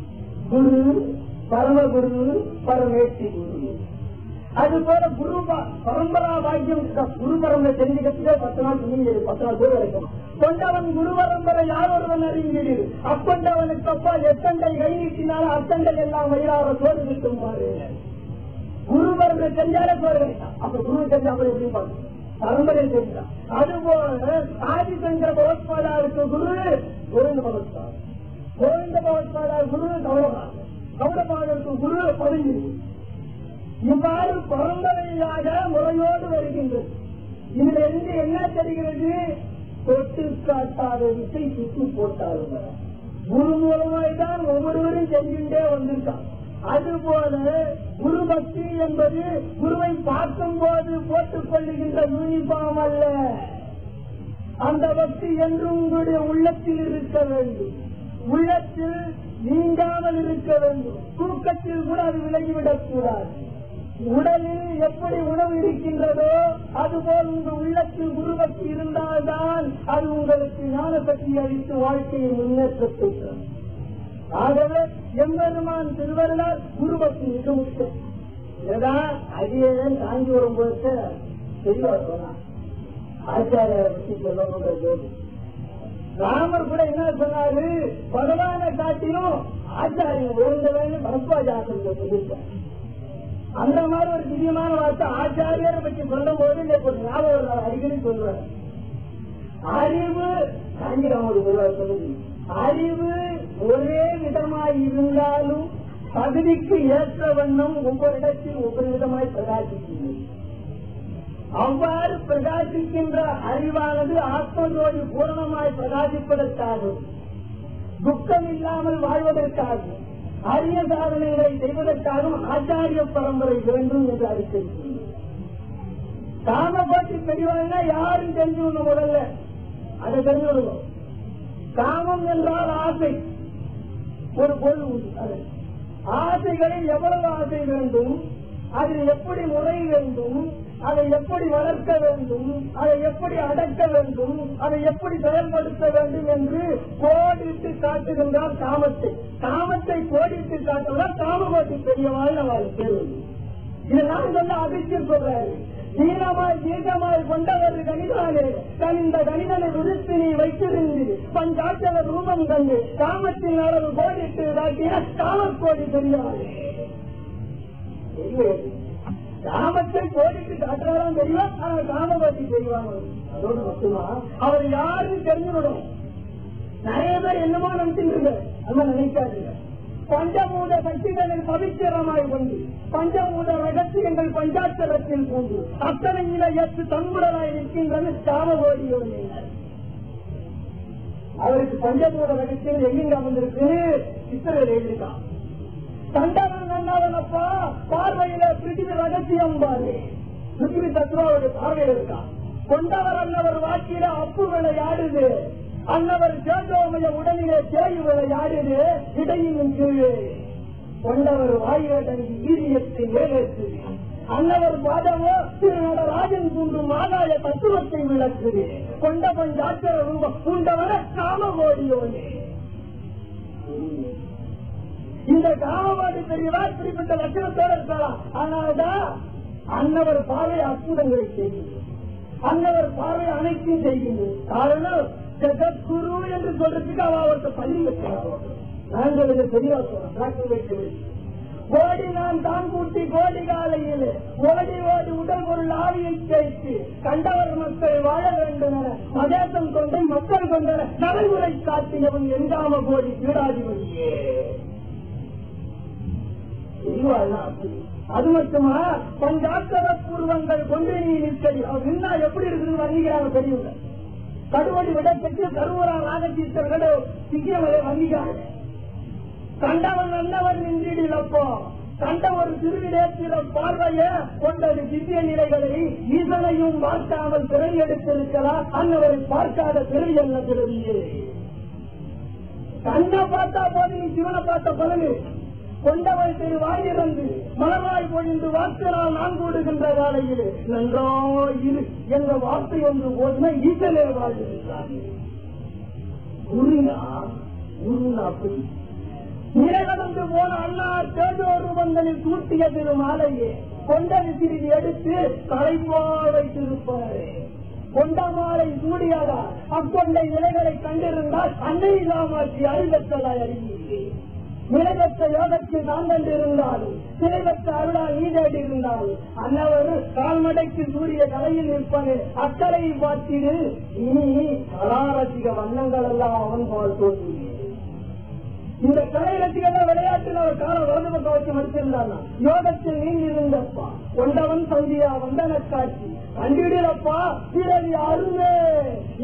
Speaker 1: குரு, பரமகுரு, பரமேட்டி குரு. அது போல குரு பரம்பரா பாக்கியம் குரு பரம்பரை தெரிஞ்சுக்கிறதுக்கே 10 நாள் துணிஞ்சு 10 நாள் பேர் வரைக்கும் கொண்டவன் குரு பரம்பரை யார் ஒருவன் அறிஞ்சிடு அக்கொண்டவனுக்கு அப்பா எத்தண்டை கை நீட்டினாலும் அத்தண்டை எல்லாம் வயிறார சோறு கிட்டும் பாரு. குரு பரம்பரை தெரிஞ்சாலே சோறு கிடைக்கும். அப்ப குரு தெரிஞ்சா அப்படி எப்படி பார்க்கணும்? பரம்பரை தெரிஞ்சான். அதுபோல ஆதிசங்கர பகவத்பாதாருக்கு குரு கோவிந்த பகவத்பாதர், கோவிந்த பகவத்பாதார் குரு கௌரவாதர், கௌரவாதருக்கு குரு பதிஞ்சு. இவ்வாறு பரம்பரையாக முறையோடு வருகின்றது. இதுல இருந்து என்ன தெரிகிறது? தொட்டு காட்டாத விசை சுட்டு போட்டாருங்க. குரு மூலமாய் தான் ஒவ்வொருவரும் செஞ்சுட்டே வந்திருக்கான். அதுபோல குரு பக்தி என்பது குருவை பார்க்கும் போது போட்டுக் கொள்ளுகின்ற யூனிஃபார்ம் அல்ல. அந்த பக்தி என்றும் உங்களுடைய உள்ளத்தில் இருக்க வேண்டும், உள்ளத்தில் நீங்காமல் இருக்க வேண்டும். தூக்கத்தில் கூட அது விலகிவிடக் கூடாது. உடலில் எப்படி உணவு இருக்கின்றதோ அதுபோல் உங்கள் உள்ளத்தில் குருபக்தி இருந்தால்தான் அது உங்களுக்கு ஞான சக்தி அளித்து வாழ்க்கையை முன்னேற்றத்தை தரும். ஆகவே எம்பெருமான் திருவருளால் குருபக்தி மிக முக்கியம். இதுதான் அடியே தாங்கி வரும்போது தெளிவா சொன்னான். ஆச்சாரியாரை பற்றி சொல்லணுங்கிறது ராமர் கூட என்ன சொன்னாரு, பகவானை காட்டிலும் ஆச்சாரியன் உயர்ந்தவன் பரத்வாஜாசன் சொல்லியிருக்கார். அந்த மாதிரி ஒரு திவ்யமான வார்த்தை ஆச்சாரியரை பற்றி சொல்லும் போது ஞாபகம் அடிக்கடி சொல்றாரு. அறிவு காஞ்சிராமோடு சொல்லுது, அறிவு ஒரே விதமாய் இருந்தாலும் பகுதிக்கு ஏற்ற வண்ணம் ஒவ்வொரு இடத்தில் ஒவ்வொரு விதமாய் பிரகாசிக்கின்றது. அவ்வாறு பிரகாசிக்கின்ற அறிவானது ஆத்மஜோதி பூரணமாய் பிரகாசிப்பதற்காகவும் துக்கம் இல்லாமல் வாழ்வதற்காகவும் அரிய சாதனைகளை செய்வதற்காகவும் ஆச்சாரிய பரம்பரை வேண்டும் என்று அறிவித்திருக்கிறது. காம பற்றி தெரியவன்னா யாரும் தெரிஞ்சுக்கணும், முதல்ல அதை தெரிஞ்சுக்கணும். காமம் என்றால் ஆசை, ஒரு பொருள் உண்டு. ஆசைகளில் எவ்வளவு ஆசை வேண்டும், அதில் எப்படி முறை வேண்டும், அதை எப்படி வளர்க்க வேண்டும், அதை எப்படி அடக்க வேண்டும், அதை எப்படி செயல்படுத்த வேண்டும் என்று கோடிட்டு காட்டுகின்றார் காமத்தை. காமத்தை கோடிட்டு காட்டுவதால் காமபக்தி பெரியவாள் அவள் தேர்வு. இதெல்லாம் சொல்ல அதிர்ச்சி சொல்றாரு. தீனமாய் கொண்டவர் கணிதானே கனிந்த கணிதனை விடுத்து நீ வைத்திருந்து பஞ்சாட்சர ரூபம் கண்டு காமத்தின் அளவு கோடிட்டு காட்டின காமக்கோடி பெரியவாள். காமத்தை கோடிட்டு காட்டுறதான் தெரியும், ஆனால் காமபக்தி தெரிவாங்க. அதோடு மட்டுமா அவர் யாருன்னு தெரிஞ்சுவிடும். நிறைய பேர் என்னமோ நினைச்சுட்டு நம்ம நினைக்காதுங்க. பஞ்சமூத சக்திகளில் பவித்திரமாய் கொண்டு பஞ்சமூத ரகசியங்கள் பஞ்சாட்சரத்தில் கொண்டு அத்தனை ஏற்று தங்குடலாய் இருக்கின்றது காமகோடியோடு. அவருக்கு பஞ்சமூத ரகசியங்கள் எங்கிங்க வந்திருக்கு, இஸ்ரவேல் எழுதியிருக்கான். கண்டவன் நன்னவனப்பா பார்வையில பிரித்திவி ரகசியம் பாரு, பிரித்திவி தத்துவாவுடைய பார்வையில் இருக்கான். கொண்டவர் அன்னவர் வாக்கில அப்பு விளையாடுது, அன்னவர் சேதோமய உடலிலே தேய் விளையாடுது இடையின் கீழே. கொண்டவர் வாயுடங்கி ஈரியத்தை மேலேற்று, அன்னவர் பாதமோ திருநடராஜன் கூண்டும் ஆதாய தத்துவத்தை விளக்குது. கொண்ட பஞ்சாட்சர ரூபம் பூண்டவர காமகோடியோனே. இந்த காமபாடி பெரியவா குறிப்பிட்ட லட்சணத்தோடு இருக்கலாம். ஆனால்தான் அன்னவர் பார்வை அற்புதங்களை செய்கிறது, அன்னவர் பார்வை அனைத்தையும் செய்கிறது. காரணம் ஜெகத்குரு என்று சொல்றதுக்கு அவருக்கு பள்ளி வைக்கிறார். நாங்கள் தெரியவா சொல்றோம். கோடி நான் தான் கூட்டி கோடி காலையில் ஓடி ஓடி உடல் பொருள் ஆவியை கேட்டு கண்டவர் மக்கள் வாழ வேண்டும் என மதேசம் கொண்டு மக்கள் கொண்ட நடைமுறை காட்டியவன் எங்காம கோடி பீடாதிபதியே. அது மட்டுமா பஞ்சாட்சர பூர்வங்கள் கொண்டு நீ நிற்கடி என்ன எப்படி இருக்குன்னு வங்கிக்கிறாங்க தெரியுங்க. கடுவடி விடப்பட்டு கருவூரா ராஜதீஸ்வரர்களோ சிக்கியமலை வங்கிக்கிறாங்க. கண்டவன் நல்லவன் நின்றிடப்போ கண்ட ஒரு திருவிடேற்றில பார்வைய கொண்டது திவ்ய நிலைகளை ஈசனையும் பார்க்காமல் பிறவி எடுத்திருக்கலாம். அன்னவரை பார்க்காத பிறவி என்ன பிறவியே. கண்ணை பார்த்தா போது நீ சிவனை பார்த்த பலனு. கொண்டவள் திரு வாயிருந்து மலராய் பொழிந்து வார்த்தையால் நான் கூடுகின்ற காலையில் நன்றாயிரு என்ற வார்த்தை ஒன்று போதுமே ஈசனே வாழ்கிறார். அப்படி நிலகடந்து போன அண்ணார் தேஜோ ரூபங்களில் தூட்டிய திரு மாலையே கொண்டது சிறிது எடுத்து தலைப்போ வைத்திருப்பாரே. கொண்ட மாலை சூடியாதா அக்கொண்டை நிலைகளை கண்டிருந்தால் அன்னை இல்லாமாற்றி அறிவற்றதாய் அறிவியே. நிலைபெற்ற யோகத்தில் நான் கண்டிருந்தாலும் நிலைபெற்ற அருளால் நீ தேடி இருந்தாலும் அன்னவர் கால்மடைக்கு சூரிய கலையில் நிற்பது அக்கறையை பார்த்திடு. இனி கலாரசிக வண்ணங்கள் எல்லாம் அவன் போல் தோன்றியே. இந்த கலையிலட்சிகள் விளையாட்டில் அவர் காலம் வலது பக்கம் வச்சு மறுத்திருந்தார். யோகத்தில் நீங்க இருந்தப்பா கொண்டவன் சந்தியா வந்தன காட்சி கண்டிடப்பா பிறவி அருவே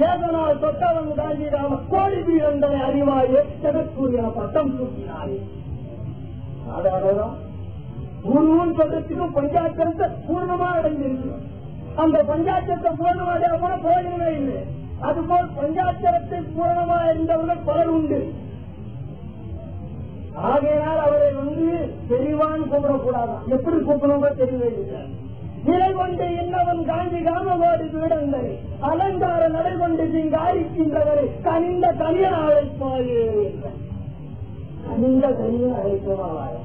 Speaker 1: ஏதனால் தொட்டவன் காஞ்சிராம கோடி வீரந்தனை அறிவாயே ஜெகத்கூறிய பட்டம் சூட்டினாரே. அதான் குருவும் சொல்றதுக்கும் பஞ்சாட்சரத்தை பூர்ணமா அடைஞ்சிருக்கிறோம். அந்த பஞ்சாட்சரத்தை பூர்ணமா அடையாம போயவே இல்லை. அதுபோல் பஞ்சாட்சரத்தை பூரணமா இருந்தவர்கள் பலர் உண்டு. ஆகையினால் அவரை தெளிவான் கூப்பிடக்கூடாதான். எப்படி கூப்பிடணுமோ தெரியவே இல்லை. நிலை கொண்டு இன்னவன் காஞ்சி காமகோடி வீடங்கள் அலங்கார நடை கொண்டு சிங்காரிக்கின்றவரை கனிந்த கனியன் அழைப்பாயே. கனிந்த கனியன் அழைக்குமாவாய்.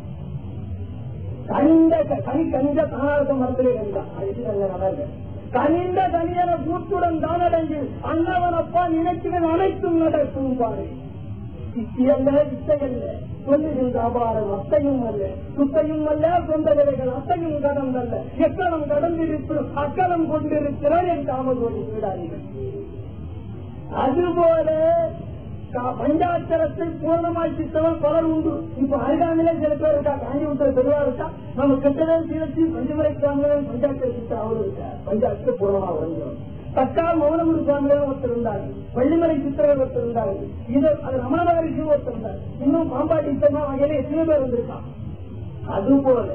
Speaker 1: கனிந்த கனிந்த தானாக மரத்திலே கண்டான் அழைத்து கனிந்த கனியன கூத்துடன் தானடங்கி அண்ணவனப்பா நினைக்கிறேன் அனைத்தும் நடக்கும் பாரு. சித்தியல்ல இசையல்ல சொல்லுகின்ற அபாரம் அத்தையும் அல்ல சுத்தையும் அல்ல சொந்த நிலைகள் அத்தையும் கடந்தல்ல எக்கலம் கடந்திருக்கிறோம் அக்கலம் கொண்டிருக்கிறார் என் காமகோடி வீடார்கள். அதுபோல பஞ்சாட்சரத்தை பூர்ணமாக்கித்தவன் பலர் உண்டு. இப்ப அருகாமையில சில பேர் இருக்கா. காஞ்சி உத்தர தெளிவா இருக்கா. நம்ம கெட்டதே சீரத்தி பஞ்சமுறை கிராமங்களும் பஞ்சாட்சர சித்த அவரு இருக்கா. பஞ்சாட்சர பூர்ணமா வந்தோம். தக்கால் மௌனமுரு சுவாமிகளும் ஒருத்தர் இருந்தாங்க. வள்ளிமலை சித்திரர்கள் ஒருத்தர் இருந்தாங்க. இது அது ரமணமகரிஷி ஒருத்தர் இருந்தார். இன்னும் பாம்பாட்டி வகையில எத்தனை பேர் வந்திருக்கான். அதுபோல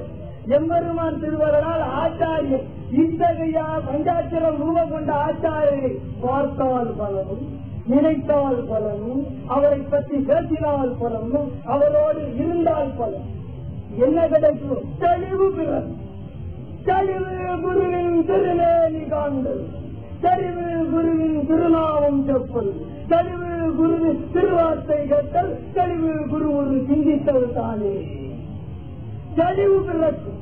Speaker 1: எம்பெருமான் திருவருளால் ஆச்சாரியர் இத்தகைய பஞ்சாட்சரம் ரூபம் கொண்ட ஆச்சாரியரை பார்த்தால் பலனும் நினைத்தால் பலனும் அவரை பற்றி பேசினால் பலனும் அவரோடு இருந்தால் பலன் என்ன கிடைக்கும்? தெளிவு பிறன் தெளிவு குருவின் திருநேனி காண்டல் தெளிவு குருவின் திருநாமம் செப்பல் தெளிவு குருவின் திருவார்த்தை கேட்டல் தெளிவு குரு ஒரு சிந்தித்தல் தானே. தெளிவு பிறக்கும்.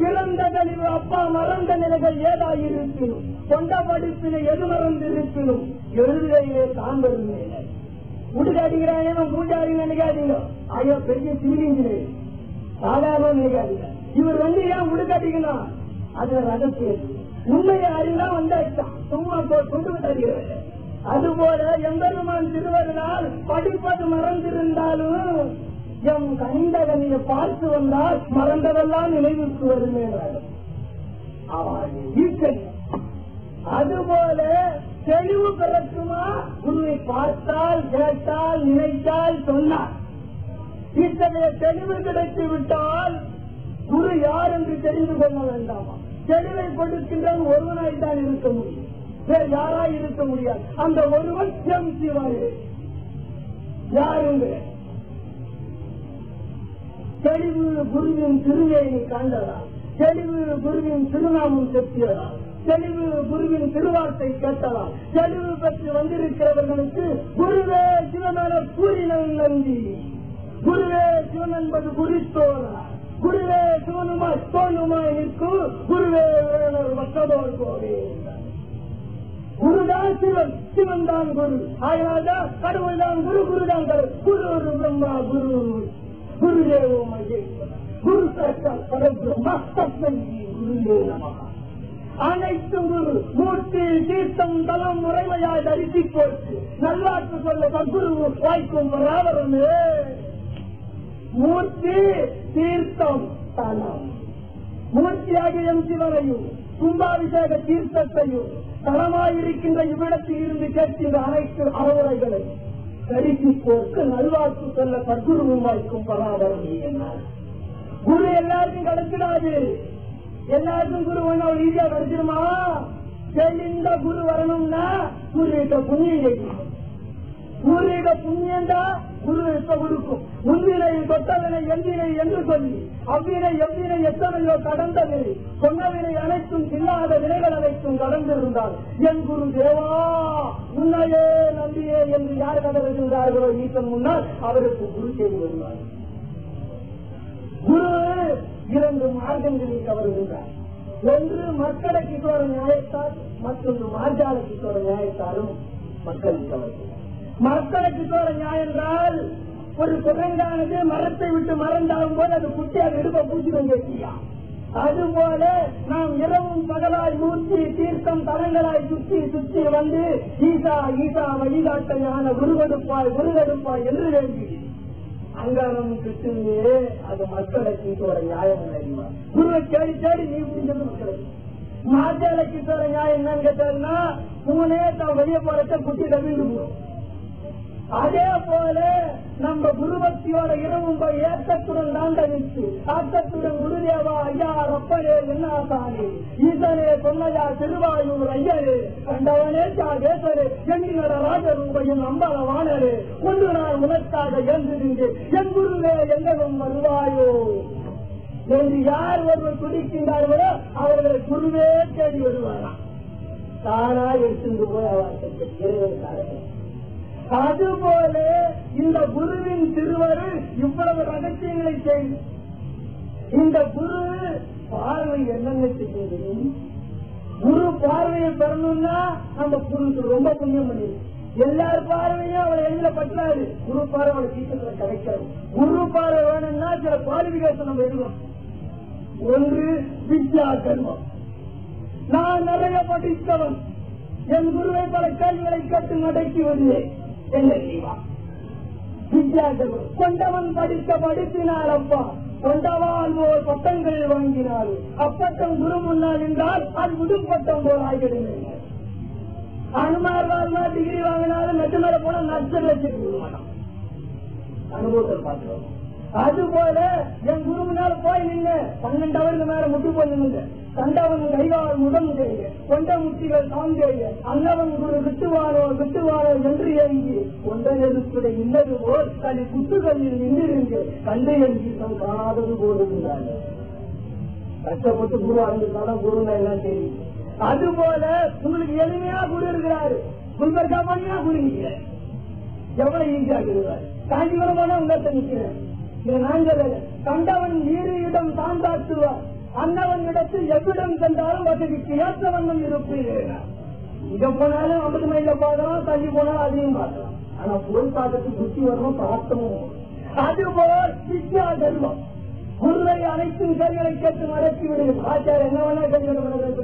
Speaker 1: பிறந்த தெளிவு அப்பா மறந்த நிலைகள் ஏதாயிருப்பினும் கொண்ட படிப்பினை எது மறந்திருப்பினும் எழுதுகையிலே தாங்கள் உடுகாடிக்கிறாங்க பூஜாரி நினைக்காதீங்க. ஐயோ பெரிய சிவிலிங்களே சாதாரண நினைக்காதீங்க. இவர் ஏன் உடுகாட்டிக்கணும்? அதுல ரகசியம் உண்மையை அறிந்தா வந்தாச்சான் சும்மா கொண்டு விட்டார்கள். அதுபோல எம்பெருமான் திருவருளால் படிப்பது மறந்திருந்தாலும் எம் கனிந்த கனியை பார்த்து வந்தால் மறந்ததெல்லாம் நினைவுக்கு வருமே. அதுபோல தெளிவு பிறக்குமா? உன்னை பார்த்தால் கேட்டால் நினைத்தால் சொன்னார். இத்தகைய தெளிவு கிடைத்து விட்டால் குரு யார் என்று தெரிந்து கொள்ள வேண்டாமா? தெளிவை கொடுக்கின்றவன் ஒருவனாய்தான் இருக்க முடியும். வேறு யாராய் இருக்க முடியாது. அந்த ஒருவன் எம் சிவாயே. யாருங்க? தெளிவு குருவின் திருவேணி காண்டதால் தெளிவு குருவின் திருநாமம் செப்பியதால் தெளிவு குருவின் திருவார்த்தை கேட்டதால் தெளிவு பெற்று வந்திருக்கிறவர்களுக்கு குருவே சிவனென கூறினன் நந்தி. குருவே சிவன் என்பது குறித்தோரா. குருவே சிவனுமாய் தோணுமாய் நிற்கும் குருவே வேணர் மக்களோர் கோவே. குருதான் சிவன், சிவன் தான் குரு. ஆயினால்தான் கடவுள் தான் குரு, குருதான் கடவுள். குரு ஒரு பிரம்மா குரு குருதேவோ மகேஸ்வர குரு சாட்சாத் பரபிரம்மா தஸ்மை குருவே நமஹ. அனைத்தும் குரு. மூர்த்தி தீர்த்தம் தலம் முறைமையாய் தரிசி போட்டு நல்வாக்கு சொல்ல சத்குரு வாய்க்கும் பராவரமே. மூர்த்தி தீர்த்தம் தலம் மூர்த்தியாகிய சிவனையும் கும்பாபிஷேக தீர்த்தத்தையும் தலமாயிருக்கின்ற இவ்விடத்தில் இருந்து கேட்கின்ற அனைத்து அறவுரைகளை தரிசி போட்டு நல்வாக்கு சொல்ல சத்குருவும் வாய்க்கும் பராவரமே என்னார். குரு எல்லாருக்கும் கிடைச்சிடாது. எல்லாருக்கும் குரு ஒண்ணு ஈஸியா கிடைச்சிருமா? தெளிந்த குரு வரணும்னா குருவிட்ட புண்ணியம் கேட்கணும். குருவிட புண்ணியந்தா குரு இப்ப கொடுக்கும். முன்னிலை தொட்டவினை எந்தினை என்று சொல்லி அவ்வினை எவ்வினை எத்தனையோ கடந்தது சொன்னவினை அனைத்தும் இல்லாத வினைகள் அனைத்தும் கடந்திருந்தால் என் குரு தேவா உன்னையே நம்பியே என்று யார் கதறுகின்றார்களோ ஈசன் முன்னால் அவருக்கு குரு செய்து வருவார். குரு இரண்டு மார்க்கங்களில் கவருகின்றார். ஒன்று மக்கள கிஷோர நியாயத்தால், மற்றொன்று மார்ஜால கிஷோர நியாயத்தாலும் மக்கள் கவருகிறார். மக்கள கிஷோர நியாயம் என்றால் ஒரு குரங்கானது மரத்தை விட்டு மறந்தாலும் போது அது குட்டி அது எடுப்ப பூச்சிடும் கேட்டியா. அதுபோல நாம் இரவும் பகலாய் மூர்த்தி தீர்த்தம் தலங்களாய் சுற்றி சுற்றி வந்து ஈசா ஈசா வழிகாட்டையான குருகெடுப்பாய் குருகெடுப்பாய் என்று வேண்டி அங்காரம் கிட்டு அது மக்களை கிட்ட நியாயம் அறிவா குருவை தேடி தேடி நீ முடிஞ்சது மக்களுக்கு மாத்தியால கிட்ட நியாயம் என்னன்னு கேட்டாருன்னா பூனே தான் வெளியே போறத குட்டி கவிழ்ந்து போடும். அதே போல நம்ம குருபக்தியோட இரவும் ஏக்கத்துடன் தாண்டவிச்சு ஆக்கத்துடன் குருதேவா ஐயா ரப்பனே என்னாசானே ஈசனே சொன்னையா திருவாயூர் ஐயரே கண்டவனே தேசரே எண்ணினர ராஜரூபையின் அம்பல வானரே ஒன்று நான் உனக்காக எழுந்திருந்து என் குருவே எங்களும் வருவாயோ என்று யார் ஒருவர் துடிக்கின்றார்களோ அவர்களை குருவே தேடி வருவாராம். தானா எடுத்து போய் அவர் அதுபோல இந்த குருவின் திருவருள் இவ்வளவு ரகசியங்களை செய்யும். இந்த குரு பார்வை என்னென்ன செய்யுது? குரு பார்வையை பெறணும்னா நம்ம குருக்கு ரொம்ப புண்ணியம் பண்ணிடும். எல்லார் பார்வையும் அவளை எதுல பற்றாது. குரு பார்வை அவளை சீக்கிரத்துல கிடைக்காது. குரு பார்வை வேணும்னா சில குவாலிபிகேஷன் நம்ம எழுதணும். ஒன்று வித்யா கர்மம். நான் நிறைய படித்தவன், என் குருவை பல கேள்விகளை கேட்டு நடத்தி வருவேன். கொண்டவன் படிக்க படித்தினார் அப்பா கொண்டவால் போல் பட்டங்கள் வாங்கினார். அப்பட்டம் குரு முன்னால் என்றால் அது விடுபட்டம் போல் ஆகிடுங்க. அனுமார் டிகிரி வாங்கினாலும் நெட்டு மேல போன நட்சத்திரம் அனுபவத்தில் பார்க்கிறோம். அதுபோல என் குரு முன்னால் போய் நின்று 12 அவருக்கு மேல முட்டு போய் நின்று கண்டவன் கைகால் முடம் செய்ய கொண்ட முட்டிகள் தாங்கேய அன்னவன் குரு விட்டுவாரோ என்று ஏங்கி கொண்ட நெருப்புடைய இன்னது போல் தனி குத்துகளில் நின்றிருந்து கண்டை எங்கீசம் காணாதது போல் இருந்தார்கள். கஷ்டப்பட்டு குரு அறிஞ்சிருந்தாலும் குருங்க எல்லாம் தெரியும். அதுபோல உங்களுக்கு எளிமையா குரு இருக்கிறாரு. குல்பர்கா பண்ணியா குரு நிற்கிறேன். எவ்வளவு ஈஸியாக இருக்கிறார். காஞ்சிபுரம் போனா உங்கள்கிட்ட நிற்கிறேன். நாங்கள் கண்டவன் ஈரியிடம் தான் தாட்டுவார். அன்னவன் இடத்தில் எவ்விடம் சென்றாலும் வசதிக்கு ஏற்ற வண்ணம் இருப்பீர்கள். இங்க போனாலும் 50 மைல பார்க்கலாம், தள்ளி போனாலும் அதையும் பார்க்கலாம். ஆனா போய் பார்க்கறதுக்கு புத்தி வரணும், பிரார்த்தமும். அதுபோல் வித்யா தர்மம். குருவை அனைத்தும் கேள்விகளை கேட்டு நடத்தி விடுகிறது. ஆச்சாரம் என்ன வேணா கேள்வி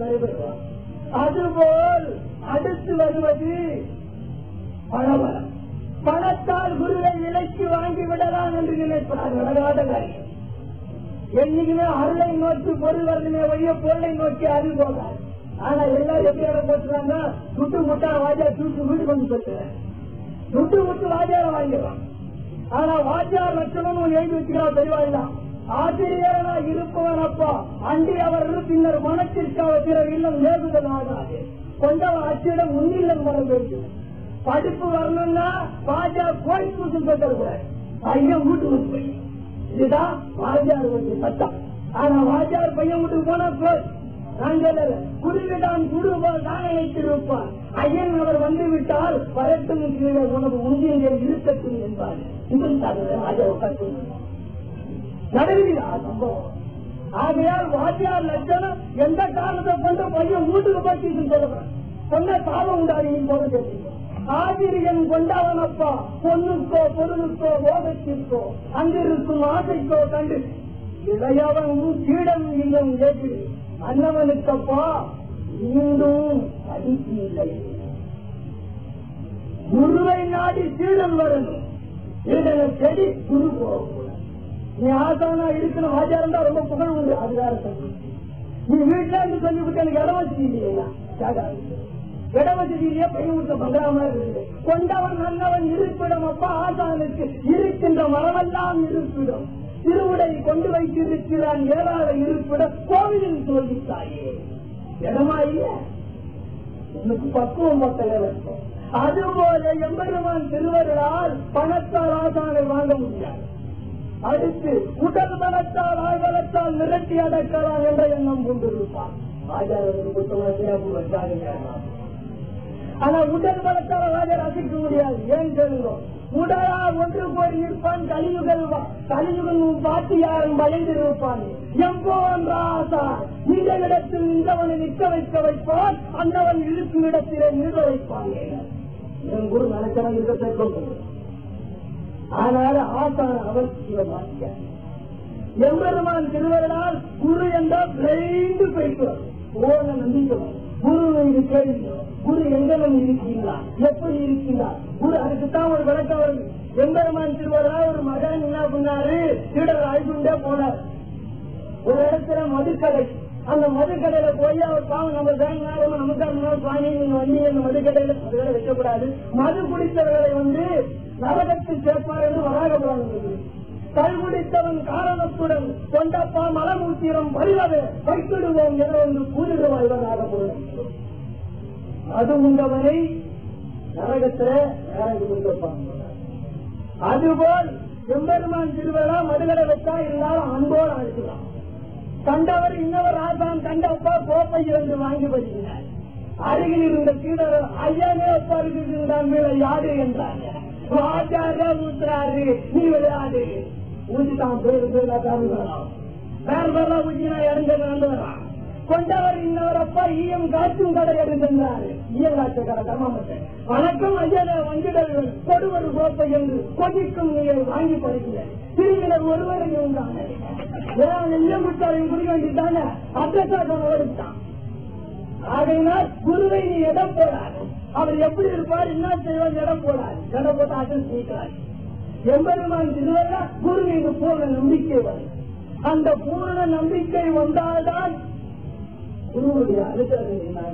Speaker 1: நடைபெறுவார். அதுபோல் அடுத்து வருவது பணபலம். பணத்தால் குருவை விலைக்கு வாங்கி விடலாம் என்று நினைப்பார். நடக்காத காரியம். என்னைக்குமே அருளை நோக்கி பொருள் வரணுமே வழிய பொருளை நோக்கி அருள் போகிறார். ஆனா எல்லாரும் எப்படி போட்டுறாங்க? துட்டு முட்டா வாஜார் தூக்கு வீடு கொண்டு சொல்றேன். துட்டு முட்டு வாஜார வாங்கிடலாம். ஆனா வாஜார் லட்சணம் எழுதி வச்சுக்கிறா பெரியவாயிலாம். ஆசிரியரா இருப்பவன் அப்பா அண்டி அவர் பின்னர் மனத்திற்காக பிறகு இல்லம் நேர்வுகள் ஆகாது. கொண்டவன் அச்சிடம் முன்னிலம் வர வேண்டும். படிப்பு வரணும்னா வாஜார் கோயில் சொல்லிருக்கூடாது. ஐயா வீட்டுக்கு போய் இதுதான் வாஜார் சட்டம். ஆனா வாஜார் பையன் வீட்டுக்கு போனா போய் நாங்கள் குருவிடான் குருவால் தானே வைத்திருப்பார். ஐயன் அவர் வந்து விட்டால் வரட்டும் கீழே உனக்கு உந்தியங்கள் இருக்கட்டும் என்பார். நடவடிக்கை சம்பவம். ஆகையால் வாஜார் லட்சணம் எந்த காரணத்தை கொண்டு பையன் வீட்டுக்கு பற்றி சொல்லுவேன். சொன்ன பாவம் உண்டாரியின் போல தெரியும். ஆசிரியன் கொண்டவனப்பா பொண்ணுக்கோ பொருளுக்கோ போகத்திற்கோ அங்கிருக்கும் ஆசைக்கோ கண்டு இளையவன் கீழம் இன்னும் ஏற்று அன்னவனுக்கப்பா மீண்டும் அடிக்கு இல்லை. குருவை நாடி சீடன் வரணும். சீடனை செடி குரு போகக்கூடாது. நீ ஆசானா இருக்கணும். ஆச்சாரம் தான் ரொம்ப புகழ் உண்டு. அதுதான் நீ வீட்டுல இருந்து சொல்லிவிட்டு எனக்கு இடம் வச்சு இல்லையா? இட வசதியிலேயே பையன் விட்ட பங்கராம இருக்கு. கொண்டவன் நல்லவன் இருப்பிடம் அப்பா ஆசானுக்கு இருக்கின்ற மரமெல்லாம் இருப்பிடம். திருவுடை கொண்டு வைத்திருக்கிறான் ஏழாத இருப்பிடம் கோவிலில் தோல்வித்தாயே. இடமா இல்ல எனக்கு பக்குவம் பத்தல. அதுபோல எம்பெருமான் திருவருளால் பணத்தால் ஆசானை வாங்க முடியாது. அடுத்து உடல் பலத்தால் ஆய்வலத்தால் மிரட்டி அடக்கலாம் என்ற எண்ணம் கொண்டிருப்பார். ஆனா உடல் பலத்தால் ராஜர் அசைக்க முடியாது. ஏன் கேளுங்க? உடலா ஒன்று போய் நிற்பான். கலியுகன் பாட்டு யாரும் பயந்திருப்பான். எம்போன் ராசா இந்த இடத்தில் நின்றவனை நிற்க வைப்பான். அந்தவன் இருக்கும் இடத்திலே நிறுவ வைப்பான். என் குரு நினைச்சவன் இருக்க. ஆனால் ஆசான அவசியமாக எம்பெருமான் திருவருளால் குரு என்றால் விரைந்து போயிட்டு ஓன நம்பிக்கை. குரு இது கேள்வி. குரு எங்கெல்லாம் இருக்கின்றார், எப்படி இருக்கின்றார்? குரு அதுக்குத்தான் ஒரு விளக்கம் வருது. எம்பெருமான் திருவள்ளா ஒரு மகன் என்ன பண்ணாரு, சீடர் ஆய்வுண்டே போனார். ஒரு இடத்துல மதுக்கடை, அந்த மதுக்கடையில போய் அவர் பாவம் நம்ம வேணாலும் நமக்கு சுவாமி நீங்க வந்து அந்த மதுக்கடையில மதுக்கடை வைக்கக்கூடாது, மது குடித்தவர்களை நரகத்தில் சேர்ப்பார் என்று வராகப்படுவாங்க. கல்குடித்தவன் காரணத்துடன் கொண்டப்பா மலமூத்திரம் வழிவதை வைத்திடுவோம் என கூறிடுவார் ஆகப்படும். அது உண்டவரை நரகத்துல கொடுப்பாங்க. அதுபோல் எம்பெருமான் திருவிழா மதுகடை வச்சா இருந்தாலும் அன்போடு அழைக்கலாம். கண்டவர் இன்னவர் ஆசான் கண்டப்பா கோப்பை இருந்து வாங்கி வருகிறார். அருகில் இருந்த சீடர் ஐயானே அப்பா இருக்கிறான் மேல யாரு என்றாங்க. ஆச்சாரியா ஊத்துறாரு, நீ விளையாடு ஊதிதான் பேரு வேற வேற ஊதினா இறங்க நடந்து வரான். கொண்டவர் இன்னவர் அப்பா ஈயம் காற்றும் கடை எடுத்திருந்தாரு. ஈயம் காற்று கடை தர்மத்தை வணக்கம் ஐயனை வங்கிடர்கள் கொடுவர் கோப்பை என்று கொதிக்கும் நீரை வாங்கி படிக்கிறேன். திருவிழர் ஒருவரையும் ஈயம் விட்டாரையும் குடிக்க வேண்டியதான அட்ரஸாக ஓடித்தான். ஆகையினால் குருவை நீ இடம் போடாது, அவர் எப்படி இருப்பார் என்ன செய்வார் இடம் போடாது, இடம் போட்டு அட்ரஸ் நீக்கிறார். எம்பெருமான் திருவிழா குரு மீது பூர்ண நம்பிக்கை வரும். அந்த பூர்ண நம்பிக்கை வந்தால்தான் குருவுடைய அனுசரணை.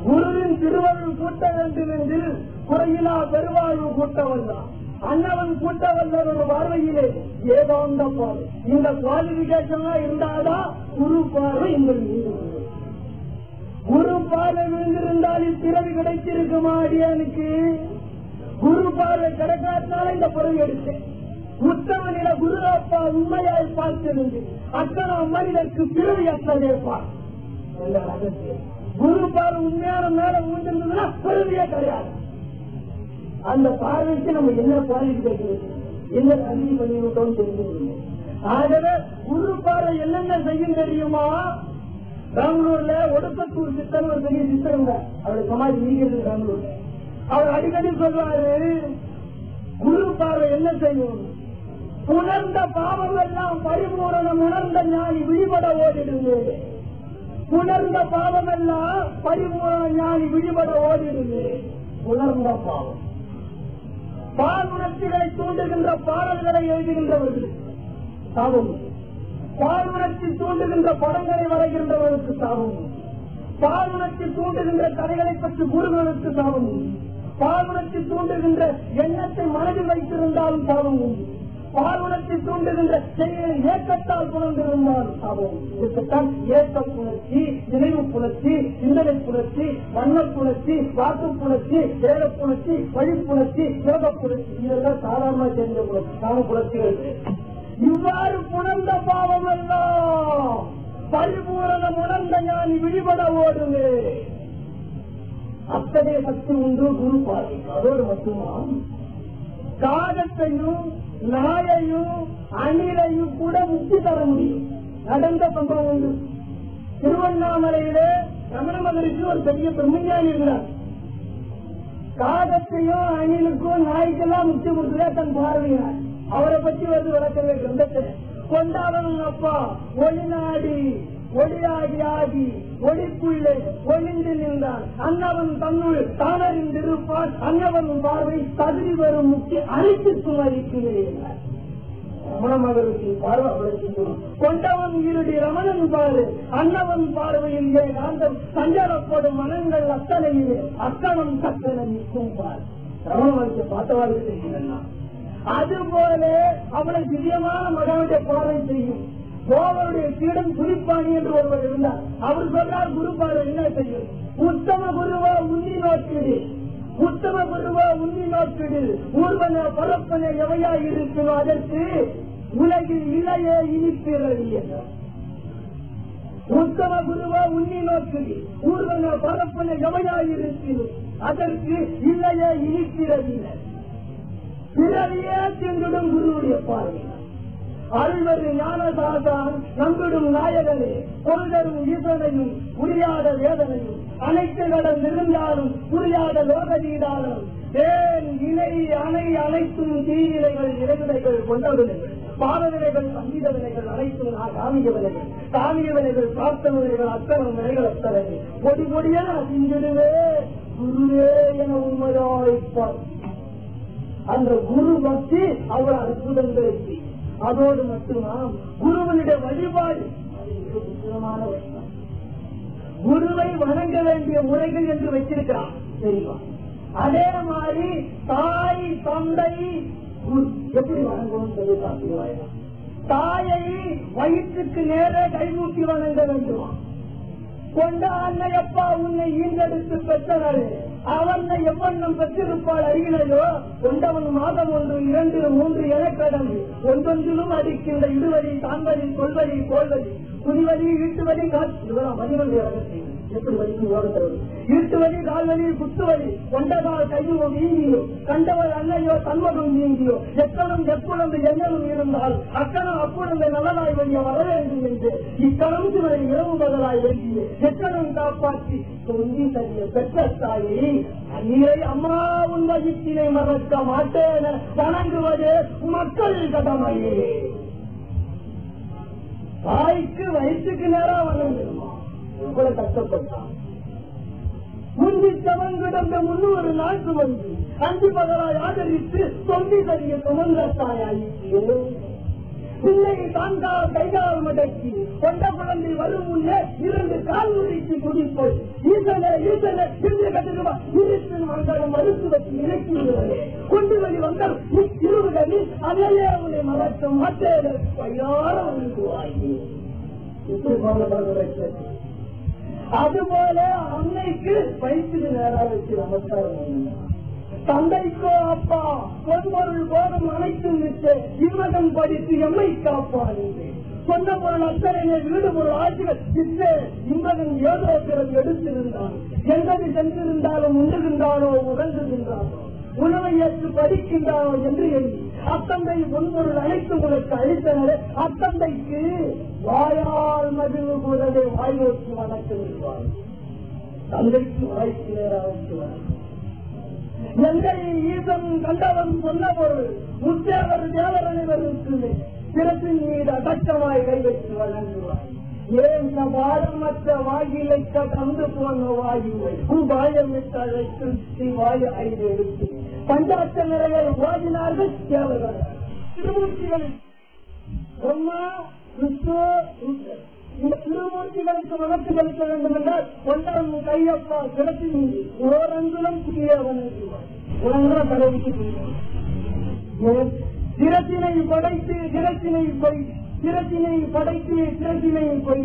Speaker 1: குருவின் திருவருள் கூட்ட வேண்டும் என்று குறையிலா பெருவாழ்வு கூட்டவன் தான். அன்னவன் கூட்டவல்ல ஒரு பார்வையிலே ஏகாந்த பார்வை. இந்த குவாலிபிகேஷன் இருந்தால்தான் குரு பார்வை எங்கள் மீது. குரு பார்வை விழுந்திருந்தால் இப்பிறவி கிடைச்சிருக்குமா அடியானுக்கு? குரு பார்வை கிடைக்காதனால இந்த பிறவி எடுத்தேன். உத்தமனிட குரு அப்பா உண்மையாய் பார்த்திருந்து அத்தனை மனிதருக்கு பிறவி அத்ததேப்பார். குரு பார்வை உண்மையான மேல ஊந்திருந்ததுன்னா பிறவியே கிடையாது. அந்த பார்வைக்கு நம்ம என்ன குவாலிபிகேஷன் என்ன கல்வி பண்ணிவிட்டோம் தெரிஞ்சு. ஆகவே குரு பார்வை என்னென்ன செய்யும் தெரியுமா? பெங்களூர்ல ஒடுக்கத்தூர் சித்தன் ஒரு பெரிய சித்தருங்க, அவருடைய சமாதி நீக்கிறது பெங்களூர்ல. அவர் அடிக்கடி சொல்வாரு, குரு பார்வை என்ன செய்யும்? உணர்ந்த பாவம் எல்லாம் பரிபூரணம் உணர்ந்த ஞானி விழிபட ஓடிடுது. உணர்ந்த பாவம் எல்லாம் பரிபூரண ஞானி விழிபட ஓடிடுது. உணர்ந்த பாவம் பால்உணர்ச்சிகளை தூண்டுகின்ற பாடல்களை எழுதுகின்றவர்கள் சாபம். பால்உணர்ச்சி தூண்டுகின்ற படங்களை வரைகின்றவர்களுக்கு சாபம். பால்உணர்ச்சி தூண்டுகின்ற கதைகளை பற்றி குருகளுக்கு சாபம். பால்உணர்ச்சி தூண்டுகின்ற எண்ணத்தை மனதில் வைத்திருந்தாலும் சாபம் உண்டு. பால்உணர்ச்சி தூண்டுகின்ற செயலை ஏக்கத்தால் புணர்ந்திருந்தாலும் சாபம். இதுக்குத்தான் ஏக்க புணர்ச்சி, நினைவு புணர்ச்சி, சிந்தனை புணர்ச்சி, வண்ண புணர்ச்சி, வாக்கு புணர்ச்சி, வேத புணர்ச்சி, வழி புணர்ச்சி, யோக புணர்ச்சி, இதெல்லாம் சாதாரண தெரிஞ்ச புணர்ச்சி, நாம புணர்ச்சிகள். இவ்வாறு புணர்ந்த பாவம் எல்லாம் பரிபூரணம் உணர்ந்த ஞானி விழிபட ஓடுது. அத்தகைய சக்தி உண்டு குரு பார்வை. அதோடு மட்டுமா காகத்தையும் நாயையும் அணிலையும் கூட முக்தி தர முடியும். நடந்த சம்பவம் உண்டு. திருவண்ணாமலையிலே ரமண மகரிஷி ஒரு பெரிய பிரம்மஞானி இருந்தார். காகத்தையும் அணிலுக்கும் நாய்க்கெல்லாம் முக்தி கொடுத்ததே தன் பார்வையினார். அவரை பற்றி வந்து விளக்கவே கிரந்தத்தில் கொண்டாடணும். அப்பா ஒளிநாடி ஒளியாகி ஆகி ஒளிக்குள்ளே ஒளிந்து நின்றான். அன்னவன் தன்னுள் தானறிந்திருப்பான். அன்னவன் பார்வை தகுதி வரும் முக்கிய அனைத்து சுமரிக்கிறேன். ரமண மகரிஷி பார்வை அவளுக்கு கொண்டவன் இருடி ரமணன் பாரு அன்னவன் பார்வையில் அந்த சஞ்சலப்படும் மனங்கள் அத்தனையிலே அத்தனம் சத்தனை நிற்கும் பார். ரமண மகரிஷி பார்த்தவாறு தெரியுதுன்னா அதுபோல அவளை திவ்யமான மகனுடைய பார்வை செய்யும். கோவருடைய சீடன் குறிப்பாணி என்று ஒருவர் இருந்தார். அவர் சொன்னார் குரு பார்வை என்ன செய்யும்? உத்தம குருவா உன்னி நோக்கிடு, உத்தம குருவா உன்னி நோக்கிடு, ஊர்வன பரப்பன எவையாய் இருக்கணும். அதற்கு உலகில் இளைய இனிப்பிறவிய உத்தம குருவா உன்னி நோக்கிடு, ஊர்வன பரப்பன எவையாய் இருக்கணும். அதற்கு இளைய இனிப்பிறவிய பிறவியே சென்றுடும் குருவுடைய பார்வை. அருள்வரு ஞானதாசான் நம்பிடும் நாயகனே பொருளரும் ஈசனையும் புரியாத வேதனையும் அனைத்து கடன் இருந்தாலும் புரியாத லோகதீதாலும் தேன் இணை அணை அனைத்தும் தீவினைகள் இறைவினைகள் கொண்டவினைகள் பாவவினைகள் சங்கீத வினைகள் அனைத்தும் காமிக வினைகள் காமிக வினைகள் பிராப்த வினைகள் அத்தனை வினைகள் அத்தனை பொடி பொடியா சிந்திடுவே குருவே என உண்மையாய்ப்பார். அந்த குரு பக்தி அவ்வளவு அற்புதங்கள். அதோடு மட்டுமா குருவனுடைய வழிபாடு முக்கியமான விஷயம். குருவை வணங்க வேண்டிய முறைகள் என்று வச்சிருக்கிறான் தெரியுமா? அதே மாதிரி தாய் தந்தை குரு எப்படி வணங்கணும் சொல்லி பார்த்துருவாயா? தாயை வயிற்றுக்கு நேரே கைமூட்டி வணங்க வேண்டுமா? கொண்ட அன்னையப்பா உன்னை ஈண்டெடுத்து பெற்றனரே, அவனை எவ்வண்ணம் பெற்றிருப்பாள் அறிவினையோ, கொண்டவன் மாதம் 1, 2, 3 என கடந்து ஒன்றொன்றிலும் அடிக்கின்ற இடுவழி, தான்வழி, கொள்வழி, கோள்வழி, குடிவழி, ஈட்டுவழி, வழிவழி எப்படி வலிக்கும் ஓடுகிறது? ஈட்டுவழி, கால்வழி, குத்துவழி, கொண்டதால் கையோ வீங்கியோ, கண்டவர் அன்னையோ தன்மகம் நீங்கியோ, எக்கணம் எக்குழந்து எண்ணலும் இருந்தால் அக்கணம் அக்குழந்தை நல்லதாய் வழிய வர வேண்டும் என்று இக்கணம் சிவரை இரவு பதிலாய் வேண்டிய எக்கணம் காப்பாற்றி தொந்தி தனிய பெற்ற தாயை நீரை அம்மா உன் வகிப்பினை மறக்க மாட்டேன் வணங்குவதே மக்கள் கடமையே. தாய்க்கு வயிற்றுக்கு நேரம் வணங்குமா? எவ்வளவு கஷ்டப்பட்டான். முந்தி சவன் கிடந்த 300 நாள் சுமந்து 5 பகலாய் ஆதரித்து தொந்தி தனிய சுமந்த தாயாய் பிள்ளை தான்கால் கைகால் மடக்கி கொண்ட குழந்தை வரும் முன்னே 2 கால் உரித்து குடிப்போய் ஈசனை ஈசனை இன்று கட்டுவா இருப்பின் மங்களம் மருத்துவத்தை இறக்கி விடுவதே கொண்டு வழி வந்தால் இருவுகளில் அதையே உன்னை மறக்க மாட்டேன் பையார வந்துவாயி. அதுபோல அன்னைக்கு வயிற்றுக்கு நேராக வச்சு நமஸ்காரம். தந்தைக்கோ அப்பா பொதுமொருள் போதும் அனைத்தும் விட்டு இம்மகம் படித்து எம்மை காப்பான் சொன்ன பொருள் அத்தனை வீடு பொருள் ஆட்சிகள் விட்டு இம்மகன் ஏதோ பிறகு எடுத்திருந்தான். எங்கது சென்றிருந்தாலும் உண்டுகின்றானோ உகழ்ந்துகின்றானோ உணவை ஏற்று படிக்கின்றானோ என்று எண்ணி அத்தந்தை பொன்பொருள் அனைத்து உனக்கு அளித்தனர். அத்தந்தைக்கு வாயால் மகிழ்வு கூடவே வாய் நோக்கி வணக்கம். தந்தைக்கு வாய்க்கு நேராக எங்களை ஈசன் கண்டவன் சொன்ன பொருள் முத்தேவர் தேவர் அனைவருக்கு பிறப்பின் மீது அடக்கமாய் கைவெற்றி வழங்குவார். ஏன் பாடமற்ற வாயிலைக்க தந்து போன வாயுவை வாயமிட்டு அழைத்து வாயு ஐந்து எடுத்து பஞ்சாட்ச நிறைகள் வாயினார்கள் தேவர்கள் திருமூர்த்திகளில் பிரம்மா விஷ்ணு இந்த திருமூர்த்திகளுக்கு வளர்த்து கழிக்க வேண்டும் என்றால் கொண்டவன் கையப்பா கிடத்தின் ஓரங்குலம் கீழே வணங்குவார். கடவுளுக்கு திறத்தினை படைத்து திறத்தினை பொய் திறத்தினை படைத்து திறத்தினை பொய்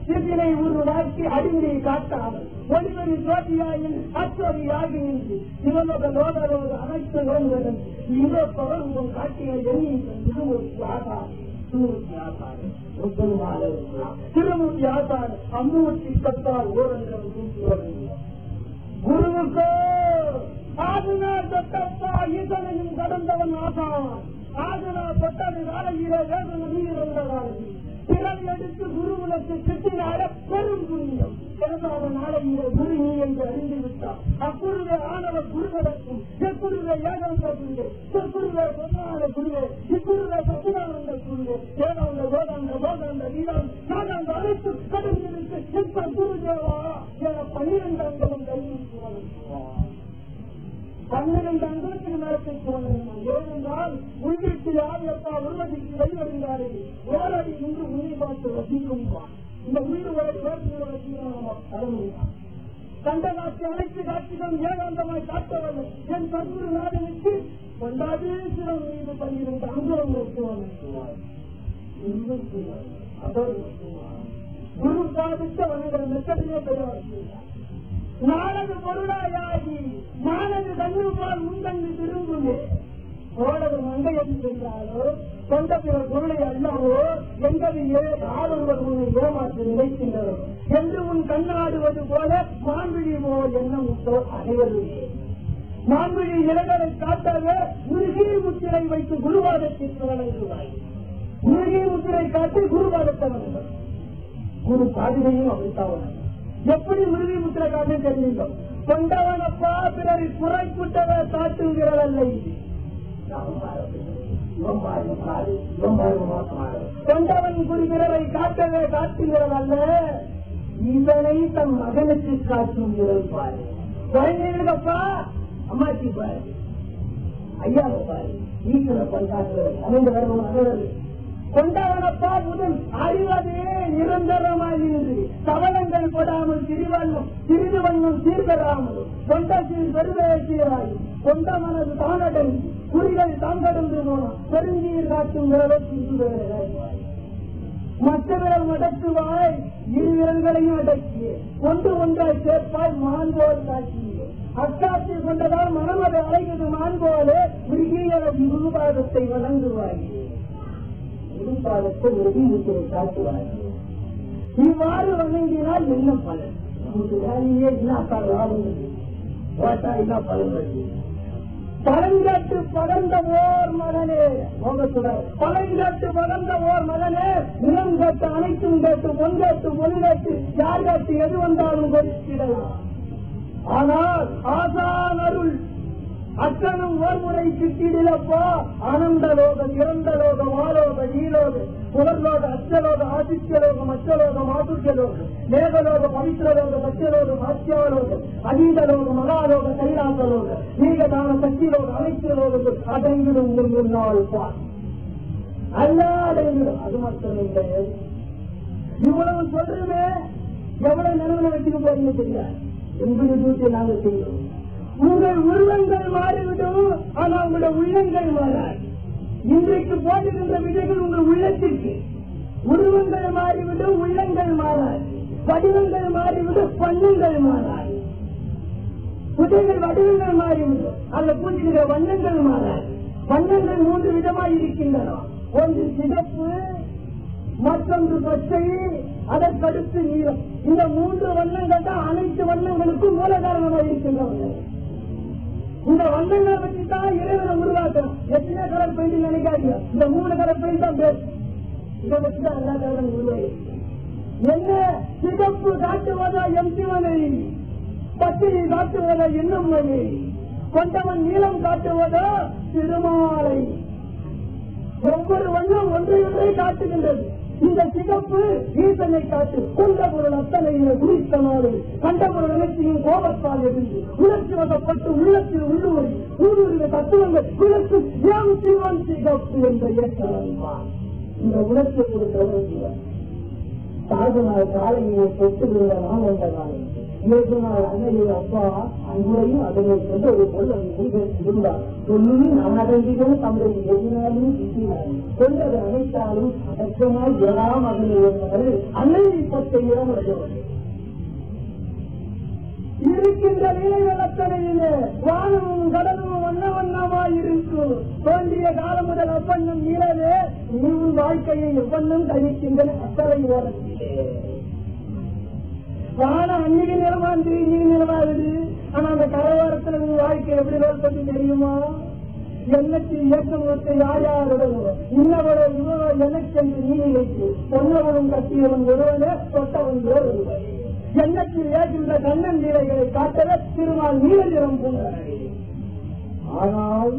Speaker 1: சிறப்பினை உருவாக்கி அடிமையை காட்டாமல் ஒளிவரி சோதியாயின் அச்சோதியாக இன்றி சிவலோக லோகரோடு அனைத்து நோய்களும் இதோ தொடர்பும் காட்டிய எண்ணி திருமூர்த்தி ஆசார் திருமூர்த்தி ஆசார் அம்மூர்த்தி கத்தால் ஓரங்கள் குருவுக்கோ ஆதுனா தொட்டப்பா ஈசனையும் கடந்தவன் ஆசான் ஆதுனா தொட்டது காலையிலே வேதனை நீர் பிறகு எடுத்து குருவுலக்கு கிட்டினார பெரும் புண்ணியம் பிறந்தாத நாளையிலே குரு நீ என்று அறிந்துவிட்டார். அக்குருவே ஆனவ குருவதற்கும் எக்குருவே ஏகாந்த குருவே செக்குருவே பொன்னான குருவே இக்குருவே சச்சிதானந்த குருவே ஏகாந்த கோதாந்த கோதாந்த வீரான் நாகாந்த அனைத்து கடந்திருக்கு எப்ப குருதேவா என 12 அங்கலம் கைவிட்டு 12 அங்கலத்துக்கு மேலத்தை போனேன். ஏனென்றால் உள்ளிட்டு யார் எப்பா உருவதிக்கு வெளிவருந்தார்கள் ஓரடி நின்று உன்னை பார்த்து ரசிக்கும்பான். இந்த உயிர் கண்டகாட்சி அனைத்து காட்சிகளும் ஏகாந்தமாய் காட்டவர்கள் என் சத்குரு நாதனுக்கு கொண்டாதே சிவன் மீது 12 அங்குலம் வைக்குவார். குரு பாதித்த வணங்குற மெத்தடையே பெறுவார். நாளது பொருளாயாகி மானது தன்னுபால் முன்தங்கு திரும்புமே ஓடது மண்டையது சென்றாலோ சொந்த பிற பொருளை அல்லவோ எங்களையே ஆளுநர் உன்னை ஏமாற்றி நினைக்கின்றனர் என்று உன் கண்ணாடுவது போல மான்விழிமோ எண்ணம் அனைவருமே மான்விழி இளைஞரை காட்டாக முருகி முத்திரை வைத்து குருவாதத்திற்கு வழங்குவாய். முருகி முத்திரை காட்டி குருவாதத்தை வழங்க குரு பாதிரையும் அப்படித்தான். எப்படி முருகி முத்திரை காட்டு தெரிஞ்சுட்டோம். கொண்டவனப்பா பிறரை குறைப்புட்டவ காட்டுகிறதல்ல. கொண்டவன் குறி பிறரை காட்டவே காட்டுகிறதல்ல, இதனை தன் மகனுக்கு காட்டுகிறப்பாரு. குழந்தைகளுக்கப்பா அம்மாச்சி பாரு ஐயா பாரு ஈஸ்வர பண்பாட்டு அமைந்து வருவது கொண்டவனப்பா முதல் அறிவதே நிரந்தரமாயிருந்து சவளங்கள் கொடாமல் சிறிது வண்ணம் சீர்பெறாமல் கொண்ட சீர் பெருவே சீராய் கொண்ட மனது தானடங்கி குறிகள் தான் கடந்து போனோம் பெருஞ்சீர் காட்டும் மற்ற விரல் மடக்குவாய் இரு விரல்களையும் அடக்கிய கொண்டு ஒன்றாய் சேர்ப்பாய் மான்போல் காட்சியே அக்காட்சி கொண்டதால் மனம் அதை அழைக்கிறது மான்போலே உருகிய விருபாதத்தை வழங்குவாய் விருபாதத்தை உறுதி காட்டுவாய். இவ்வாறு வணங்கினால் என்ன பலன்? நமக்கு வேலையே இல்லாத்தால் ஓட்டா இல்லா பலன் பழங்காட்டு பகர்ந்த ஓர் மகனே பழங்காட்டு பகர்ந்த ஓர் மகனே நிலம் காட்டு அனைத்தும் கேட்டு பொன்காட்டு மொழிகாட்டு யார் காட்டு எது வந்தாலும் கொடுத்திடலாம். ஆனால் ஆசான் அருள் அத்தனும் ஓர்முறை கிட்டிடப்பா ஆனந்த லோகம் இறந்த லோகம் ஆலோக ஈலோக புலர்லோக அச்சலோக ஆதித்யலோகம் அச்சலோகம் ஆதுர்யலோகம் மேகலோக பவித்ரலோக சத்தியலோகம் ஆத்தியாலோகம் அதீதலோக மகாலோக கைலாசலோக நீகதான சக்திலோக அனைத்தியலோக அடங்கிடும் முன்னாள் பார் அல்லாடங்கிடும். அது மட்டும் இல்லை, இவ்வளவு சொல்றமே எவ்வளவு நினைவு வச்சுக்க போறீங்க தெரியாது. எங்களுக்கு நாங்கள் செய்யறோம். உங்கள் உருவங்கள் மாறிவிடும், ஆனா உங்களுடைய உள்ளங்கள் மாறாது. இன்றைக்கு போடுகின்ற விதைகள் உங்கள் உள்ளத்திற்கு. உருவங்கள் மாறிவிடும், உள்ளங்கள் மாறாது. வடிவங்கள் மாறிவிடும், பண்ணங்கள் மாறாது. புதைகள் வடிவங்கள் மாறிவிடும், அந்த பூஜைகிற வண்ணங்கள் மாறாது. வண்ணங்கள் 3 விதமாக இருக்கின்றன. ஒன்று சிகப்பு, மற்றொன்று பச்சை, அதற்கடுத்து நீளம். இந்த 3 வண்ணங்கள் தான் அனைத்து வண்ணங்களுக்கும் மூல காரணமாக இருக்கின்றன. இந்த வண்ணங்களை பற்றி தான் இறைவனை உருவாக்கணும். எத்தனை கலர் பெயிண்ட் நினைக்காதீங்க, இந்த 3 கலர் பெயிண்ட் தான் பேர். இதை பற்றி தான் எல்லா கலரும் உருவாயிருக்கு. என்ன சிகப்பு காட்டுவதா எம்சிவனை, பச்சை காட்டுவதா என்னம்மனை, கொண்டவன் நீளம் காட்டுவதா திருமாலை. ஒவ்வொரு வண்ணம் ஒன்றையொன்றை காட்டுகின்றது. இந்த சிகப்பு ஈசனை காட்டு கொண்ட பொருள் அத்தனையில குறித்தனாலும் கண்ட பொருள் அனைத்தையும் கோபத்தால் இருந்து உணர்ச்சி வசப்பட்டு உள்ளத்தில் உள்ளுவரி ஊடுருவ தத்துவங்கள் குலத்து ஏன் சிவன் சிகப்பு என்ற இயற்கை. இந்த உணர்ச்சி கொடுத்த தாழ்நாள் காலையை தொட்டுகின்ற நாம் என்ற காலம் இயக்குநாள் அன்னையின் அப்பா அன்புரையும் அதனை கொண்டு ஒரு பொருள் இருந்தார். சொல்லி நாடகிலும் தம்மை எதினாலும் திட்டினாலும் கொண்டது அனைத்தாலும் அடக்கமாய் எல்லாம் அதனை என்பது அன்னையை பற்றி இடமுடையவர்கள் இருக்கின்ற நிலைகள் அத்தனையிலே வானமும் கடலும் வண்ண வண்ணமாய் இருக்கும். தோன்றிய காலம் முதல் அப்பண்ணம் நீளவே நீவும் வாழ்க்கையை எவ்வண்ணம் கழிக்கின்றன அத்தனை ஓரத்திலே. வானம் அன்னிக்கு நிலமாந்து நீ நிலமாகுது. ஆனா அந்த கரையோரத்துல உங்க வாழ்க்கை எப்படி நோக்கி தெரியுமா? எண்ணத்தில் இயக்கத்தை யார் யாருடனோ இன்னவளோ இவனோ எனக்கு நீ வைத்து சொன்னவனும் கட்டியவன் ஒருவனே தொட்டவன் ஒருவன். எண்ணத்தில் ஏற்கின்ற கண்ணன் நீலைகளை காட்டவே திருமால் நீல நிறம் போன்றது. ஆனால்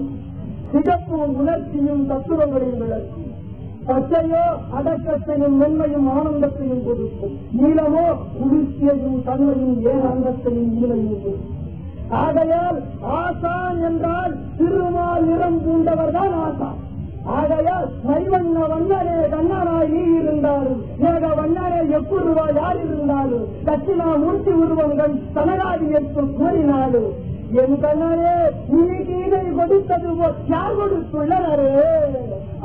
Speaker 1: சிகப்பும் உணர்ச்சியும் தத்துவங்களையும் விளக்கும். பச்சையோ அடக்கத்தையும் மென்மையும் ஆனந்தத்தையும் கொடுக்கும். நீளமோ குளிர்ச்சியையும் தன்மையும் ஏகாந்தத்தையும் நீளையும் கொடுக்கும். ஆகையால் ஆசான் என்றால் திருமால் நிறம் பூண்டவர் தான் ஆசான். ஆகையால் மைவண்ண வண்ணரே கண்ணனாய் நீ இருந்தாலும் ஏக வண்ணரே எப்புருவா யார் இருந்தாலும் தட்சிணா மூர்த்தி உருவங்கள் தனகாதி என்று கூறினாலும் என் கண்ணரே இன்னைக்கு இதை கொடுத்தது யார் கொடுத்துள்ளனரே?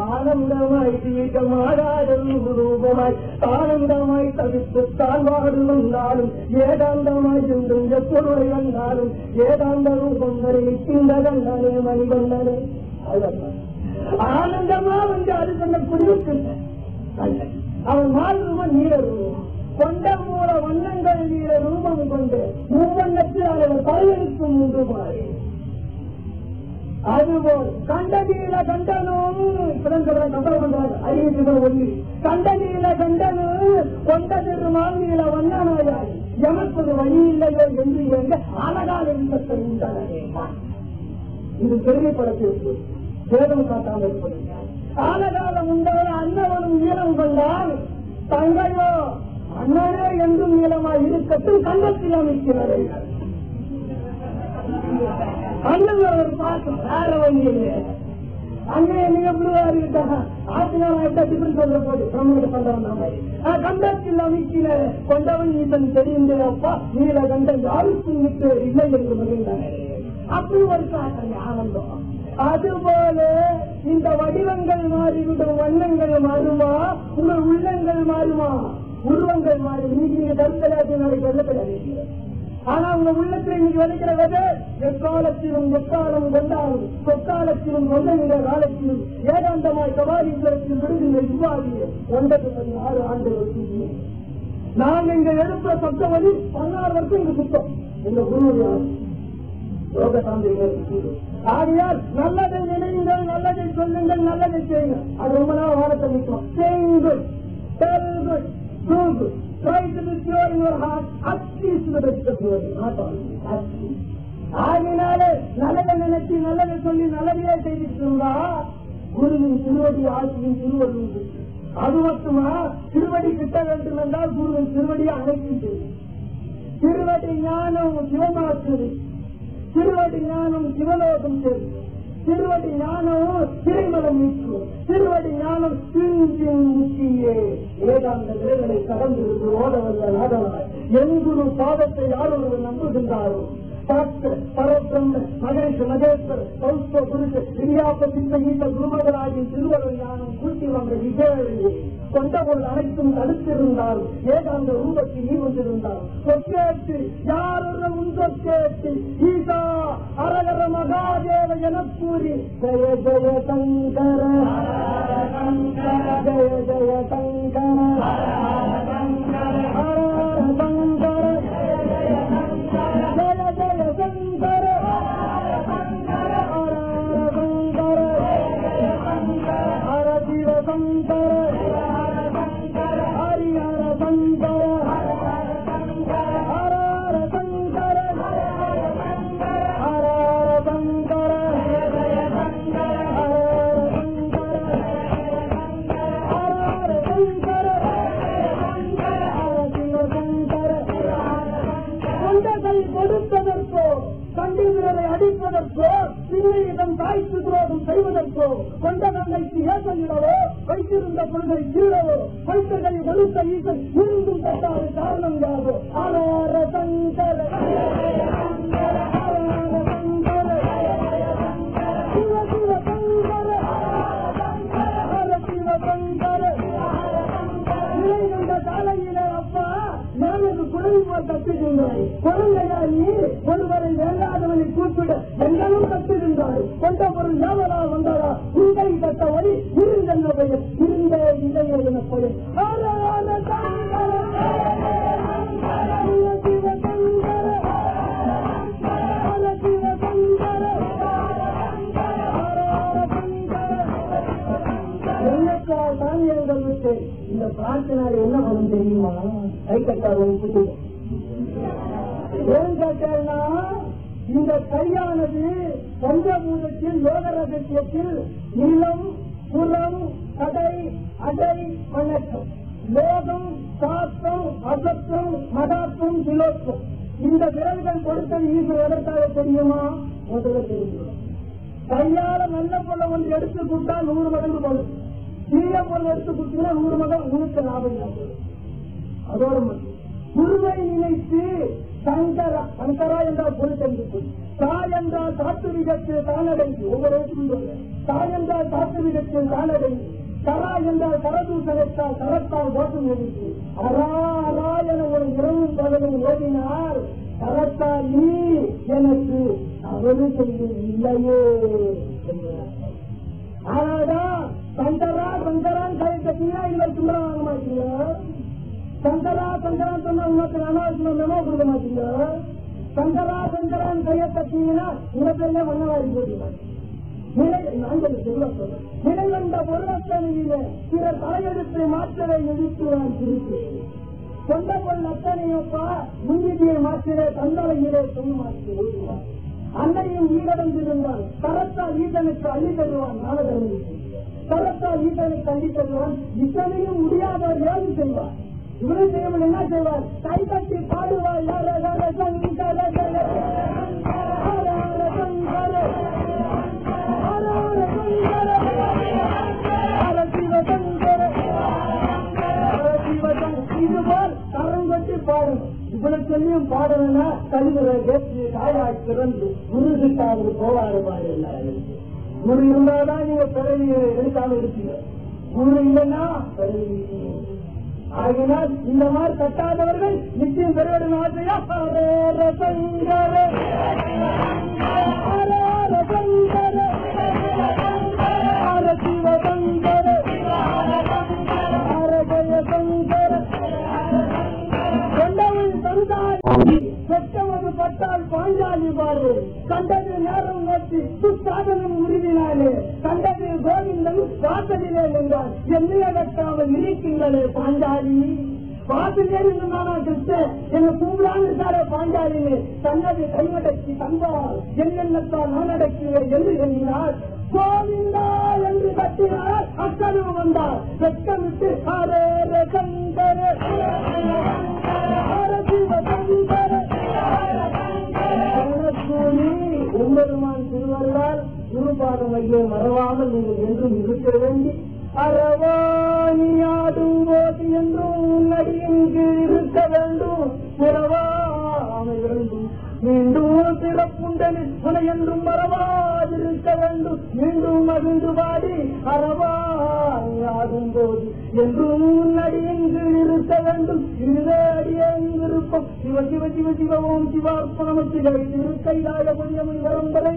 Speaker 1: ஆனந்தமாய் தீட்டமாடாடும் ரூபமாய் ஆனந்தமாய் தவித்து தாழ்வாடு வந்தாலும் ஏகாந்தமாய் என்றும் எப்பொருளை வந்தாலும் ஏகாந்த ரூபம் வரை இந்த கண்ணனே மணிகண்டனே. ஆனந்தமா வந்து அது சொன்ன புரிவிக்கின்ற அவன் மாறுவன் நீரருவம் கொண்ட மூல வண்ணங்கள் நீர ரூபம் கொண்டு மூவண்ணத்தில் அவர்கள் தலையெடுக்கும் 3 மாறி. அதுபோல் கண்டநீல கண்டனும் அறிவிப்புகள் ஒன்று கண்டநீல கண்டனும் கொண்ட திருமால் நீல வண்ணனாயாய் எமக்கு வழி இல்லையோ என்று எங்க அழகான விருப்பத்தை உண்டானே. இது பெருமைப்படத்திற்கு வேதம் காட்டாமல் இருப்பது. ஆனகாலம் உண்டான அன்னவனும் நீளம் கொண்டால் தங்கையோ அண்ணனே என்றும் நீளமாய் இருக்கட்டும் கண்டத்தில் அமைக்கிறார்கள். அங்க ஒரு பாசம் வேற வழி இல்லை. அங்கே நீங்க புரிவாருக்கிட்ட ஆசிரியர் டிஃபரன்ஸ் சொல்ற போது பிரம்மகிட்ட பண்றவன் கண்டத்தில் அமைக்கில கொண்டவன் நீத்தன் தெரிந்தப்பா நீல கண்டன் யாருக்கும் விட்டு இல்லை என்று மகிழ்ந்தாங்க. அப்படி ஒரு காட்டங்க ஆனந்தம். அதுபோல இந்த வடிவங்கள் மாறிவிடும், வண்ணங்கள் மாறுமா, உங்கள் உள்ளங்கள் மாறுமா, உருவங்கள் மாறி நீங்க கருத்தலாட்டி நாளைக்கு வெள்ளப்படாது. ஆனா உங்க உள்ளத்தில் இன்னைக்கு விதைக்கிற விதை எக்காலத்திலும் எக்காலம் கொண்டாலும் சொக்காலத்திலும் கொண்ட காலத்திலும் ஏகாந்தமாய் சவாரிகளுக்கு விடுகின்ற இவ்வாறு 9 ஆண்டுகள் நாங்க இங்க எடுத்த சொத்த வழி 16 வருஷம் இங்க சுத்தம் இந்த குருவுடைய யோக சாந்திகள். ஆகையால் நல்லதை நினைங்கள், நல்லதை சொல்லுங்கள், நல்லதை செய்யுங்கள். அது ரொம்ப நாள் வாழத்தை நிற்கும். செய்யுங்கள், tell good, try to be pure in your heart, at least the best of your heart, not only. ஆகினாலே நல்லதை நினைச்சு நல்லதை சொல்லி நல்லதையே செய்திருந்தா குருவின் திருவடி ஆட்சியின் திருவடி உண்டு. அது மட்டுமா திருவடி கிட்ட வேண்டும் என்றால் குருவின் திருவடியை அழைக்கின்றது. திருவடி ஞானம் சிவமாக்குது, திருவடி ஞானம் சிவலோகம் சேர்ந்து, திருவடி ஞானம் திரைமலம் நீக்கும், திருவடி ஞானம் முக்கியே ஏகாந்த நிலைகளை கடந்திருந்து ஓடவல்ல நாடனாய் என் குரு பாதத்தை யாரொருவர் நம்புகின்றாரோ பரபிரம்ம மகேஷ் மகேஸ்வர் சௌஸ்வ குருஷ விரியாபதித்த ஈட்ட குருமகராஜின் திருவருள் ஞானம் கூட்டி வந்த விஜயவழியை கொண்டபோது அனைத்தும் தடுத்திருந்தாலும் ஏகாந்த ரூபத்தில் நீ கொண்டிருந்தார். சொற்கேட்டு யாரொரு முன் சொற்கேட்டு ஈசா அரகர மகாதேவ என கூறி ஜெய ஜெய சங்கர ஜெய ஜெய சங்கர கொடுப்பதற்கோ கண்டிப்பதை அடிப்பதற்கோ சின்னையிடம் தாய்க்கு துரோகம் செய்வதற்கோ கொண்ட தந்தைக்கு ஏசலிடவோ வைத்திருந்த பொருளை கீழவோ வைத்ததை ஒழுக்க ஈசன் இருந்தும் கட்டாத காரணம் யாரோ ஆனார சங்கர சிவ சிவ சங்கர சிவ சங்கர நிலை கண்ட காலையில அப்பா எனக்கு குழந்தை போல் கத்துகின்றாய். குழந்தையா நீ ஒருவரை வேண்டாதவனை கூப்பிட எங்களும் கத்துகின்றாய். கொண்ட பொருள் யாவரா வந்தாரா உங்களை கட்ட வழி இருந்த பெயர் இருந்த இளைய என பெயர் தானியங்கள் விட்டு இந்த பிரார்த்தனால என்ன பண்ண தெரியுமா? கை கட்டாத ஏன் கேட்டா இந்த கையானது பஞ்சபூதத்தில் யோக ரகசியத்தில் நிலம் புறம் கடை அடை வணக்கம் லோகம் சாத்தம் அசத்தம் மதாத்தம் திலோத்தம் இந்த விரல்கள் கொடுத்தது ஈஸ்வரர் எதற்காக தெரியுமா? முதல்ல தெரியும். கையால நல்ல பொருளை ஒன்று எடுத்து கொடுத்தா 100 மடங்கு பொருள், தீய பொருள் எடுத்து கொடுத்தீங்கன்னா 100 மடங்கு உங்களுக்கு லாபம். அதோடு மட்டும் குருவை நினைத்து சங்கரா சங்கரா என்றால் பொருள் தெரிந்து தாய் என்றால் சாத்துவிகத்தில் தானடைந்து ஒவ்வொரு தாய் என்றால் சாத்துவிகத்தில் தானடைந்து கரா என்றால் கரதூசனத்தால் கரத்தால் ஓட்டம் எடுத்து அரா அரா என ஒரு இரவும் பகலும் ஓடினால் கரத்தால் நீ எனக்கு அவரு செய்து இல்லையே என்கிறார். ஆனால்தான் சங்கரா சங்கரான் கலைக்கீழா இல்லை சுந்தரம் வாங்க மாட்டீங்களா? சங்கரா சங்கரான் சொன்னா உங்களுக்கு அனாவசியம் மெமோ கொடுக்க மாட்டீங்களா? சங்கரா சங்கரான் கையை கட்டீங்கன்னா உலகத்திலே மண்ணவாரி போடுவாங்க. நிலைவந்த பொருளத்தனையில சில தலையெழுத்தை மாற்றவை எதிர்த்து நான் திருப்பேன். சொந்த பொருள் அத்தனையப்பா முன்னிதியை மாற்றிலே தந்தலையிலே சொல் மாற்றி ஓடுவார். அன்னையும் ஈடடைந்திருந்தால் கரத்தால் ஈசனுக்கு அள்ளி தருவான். நாளதனை கரத்தால் ஈசனுக்கு அள்ளி தருவான். இத்தனையும் முடியாதவர் ஏது செய்வார்? இவரு செய்யவும் என்ன செய்வார்? கை கட்டி பாடுவார். யார சங்கர சங்கர சங்கர சொல்லியும் பாடணும்னா கழிவுரை கேட்டு காயாய் பிறந்து குருகிட்டாவது போவாரு பாரு எல்லாரும். குரு இருந்தாதான் நீங்க பிறவி எடுக்காம இருப்பீங்க, குரு இல்லைன்னா பிறவி. ஆகினால் இந்த மாதிரி கட்டாதவர்கள் நிச்சயம் பெறுவதன் ஆசையா செட்டவது பட்டால் பாஞ்சாலி பாரு, கண்டது நேரம் நோக்கி சாதனம் உருவினாலே, கண்டது கோவிந்தன் வாசலிலே நின்றார், என்னைய கட்டாமல் இருக்கின்றனே பாஞ்சாலி. வாசலே நின்றானா கிருஷ்ணன் என்ன கூப்பிடான்னு இருக்காரே பாஞ்சாலின்னு, தன்னது கைவடக்கி தந்தார், என்னென்னத்தால் நான் அடக்குவேன் என்று எண்ணினார். கோவிந்தா என்று கட்டினார், அக்கனவு வந்தார், வெட்டமிட்டு ஹரே சங்கர எம்பெருமான் திருவருளால் குருபாதம் ஐயே மறவாமல் நீங்கள் என்றும் இருக்க வேண்டி, அறவாணியாடும் போது என்றும் உன்னடியின் கீழ் இருக்க வேண்டும், பிறவாமை வேண்டும், மீண்டும் பிறப்புண்டனில் துணை என்றும் மறவாதிருக்க வேண்டும், மீண்டும் மகிழ்ந்து பாடி அறவாணியாடும் போது என்றும் உன்னடியின் கீழ் இருக்க வேண்டும், இதுவே அடியேன் விருப்பம். சிவ சிவ சிவ சிவ ஓம் சிவார்ப்பணம சிவ திருக்கைலாய புண்ணியமை வரம்பரை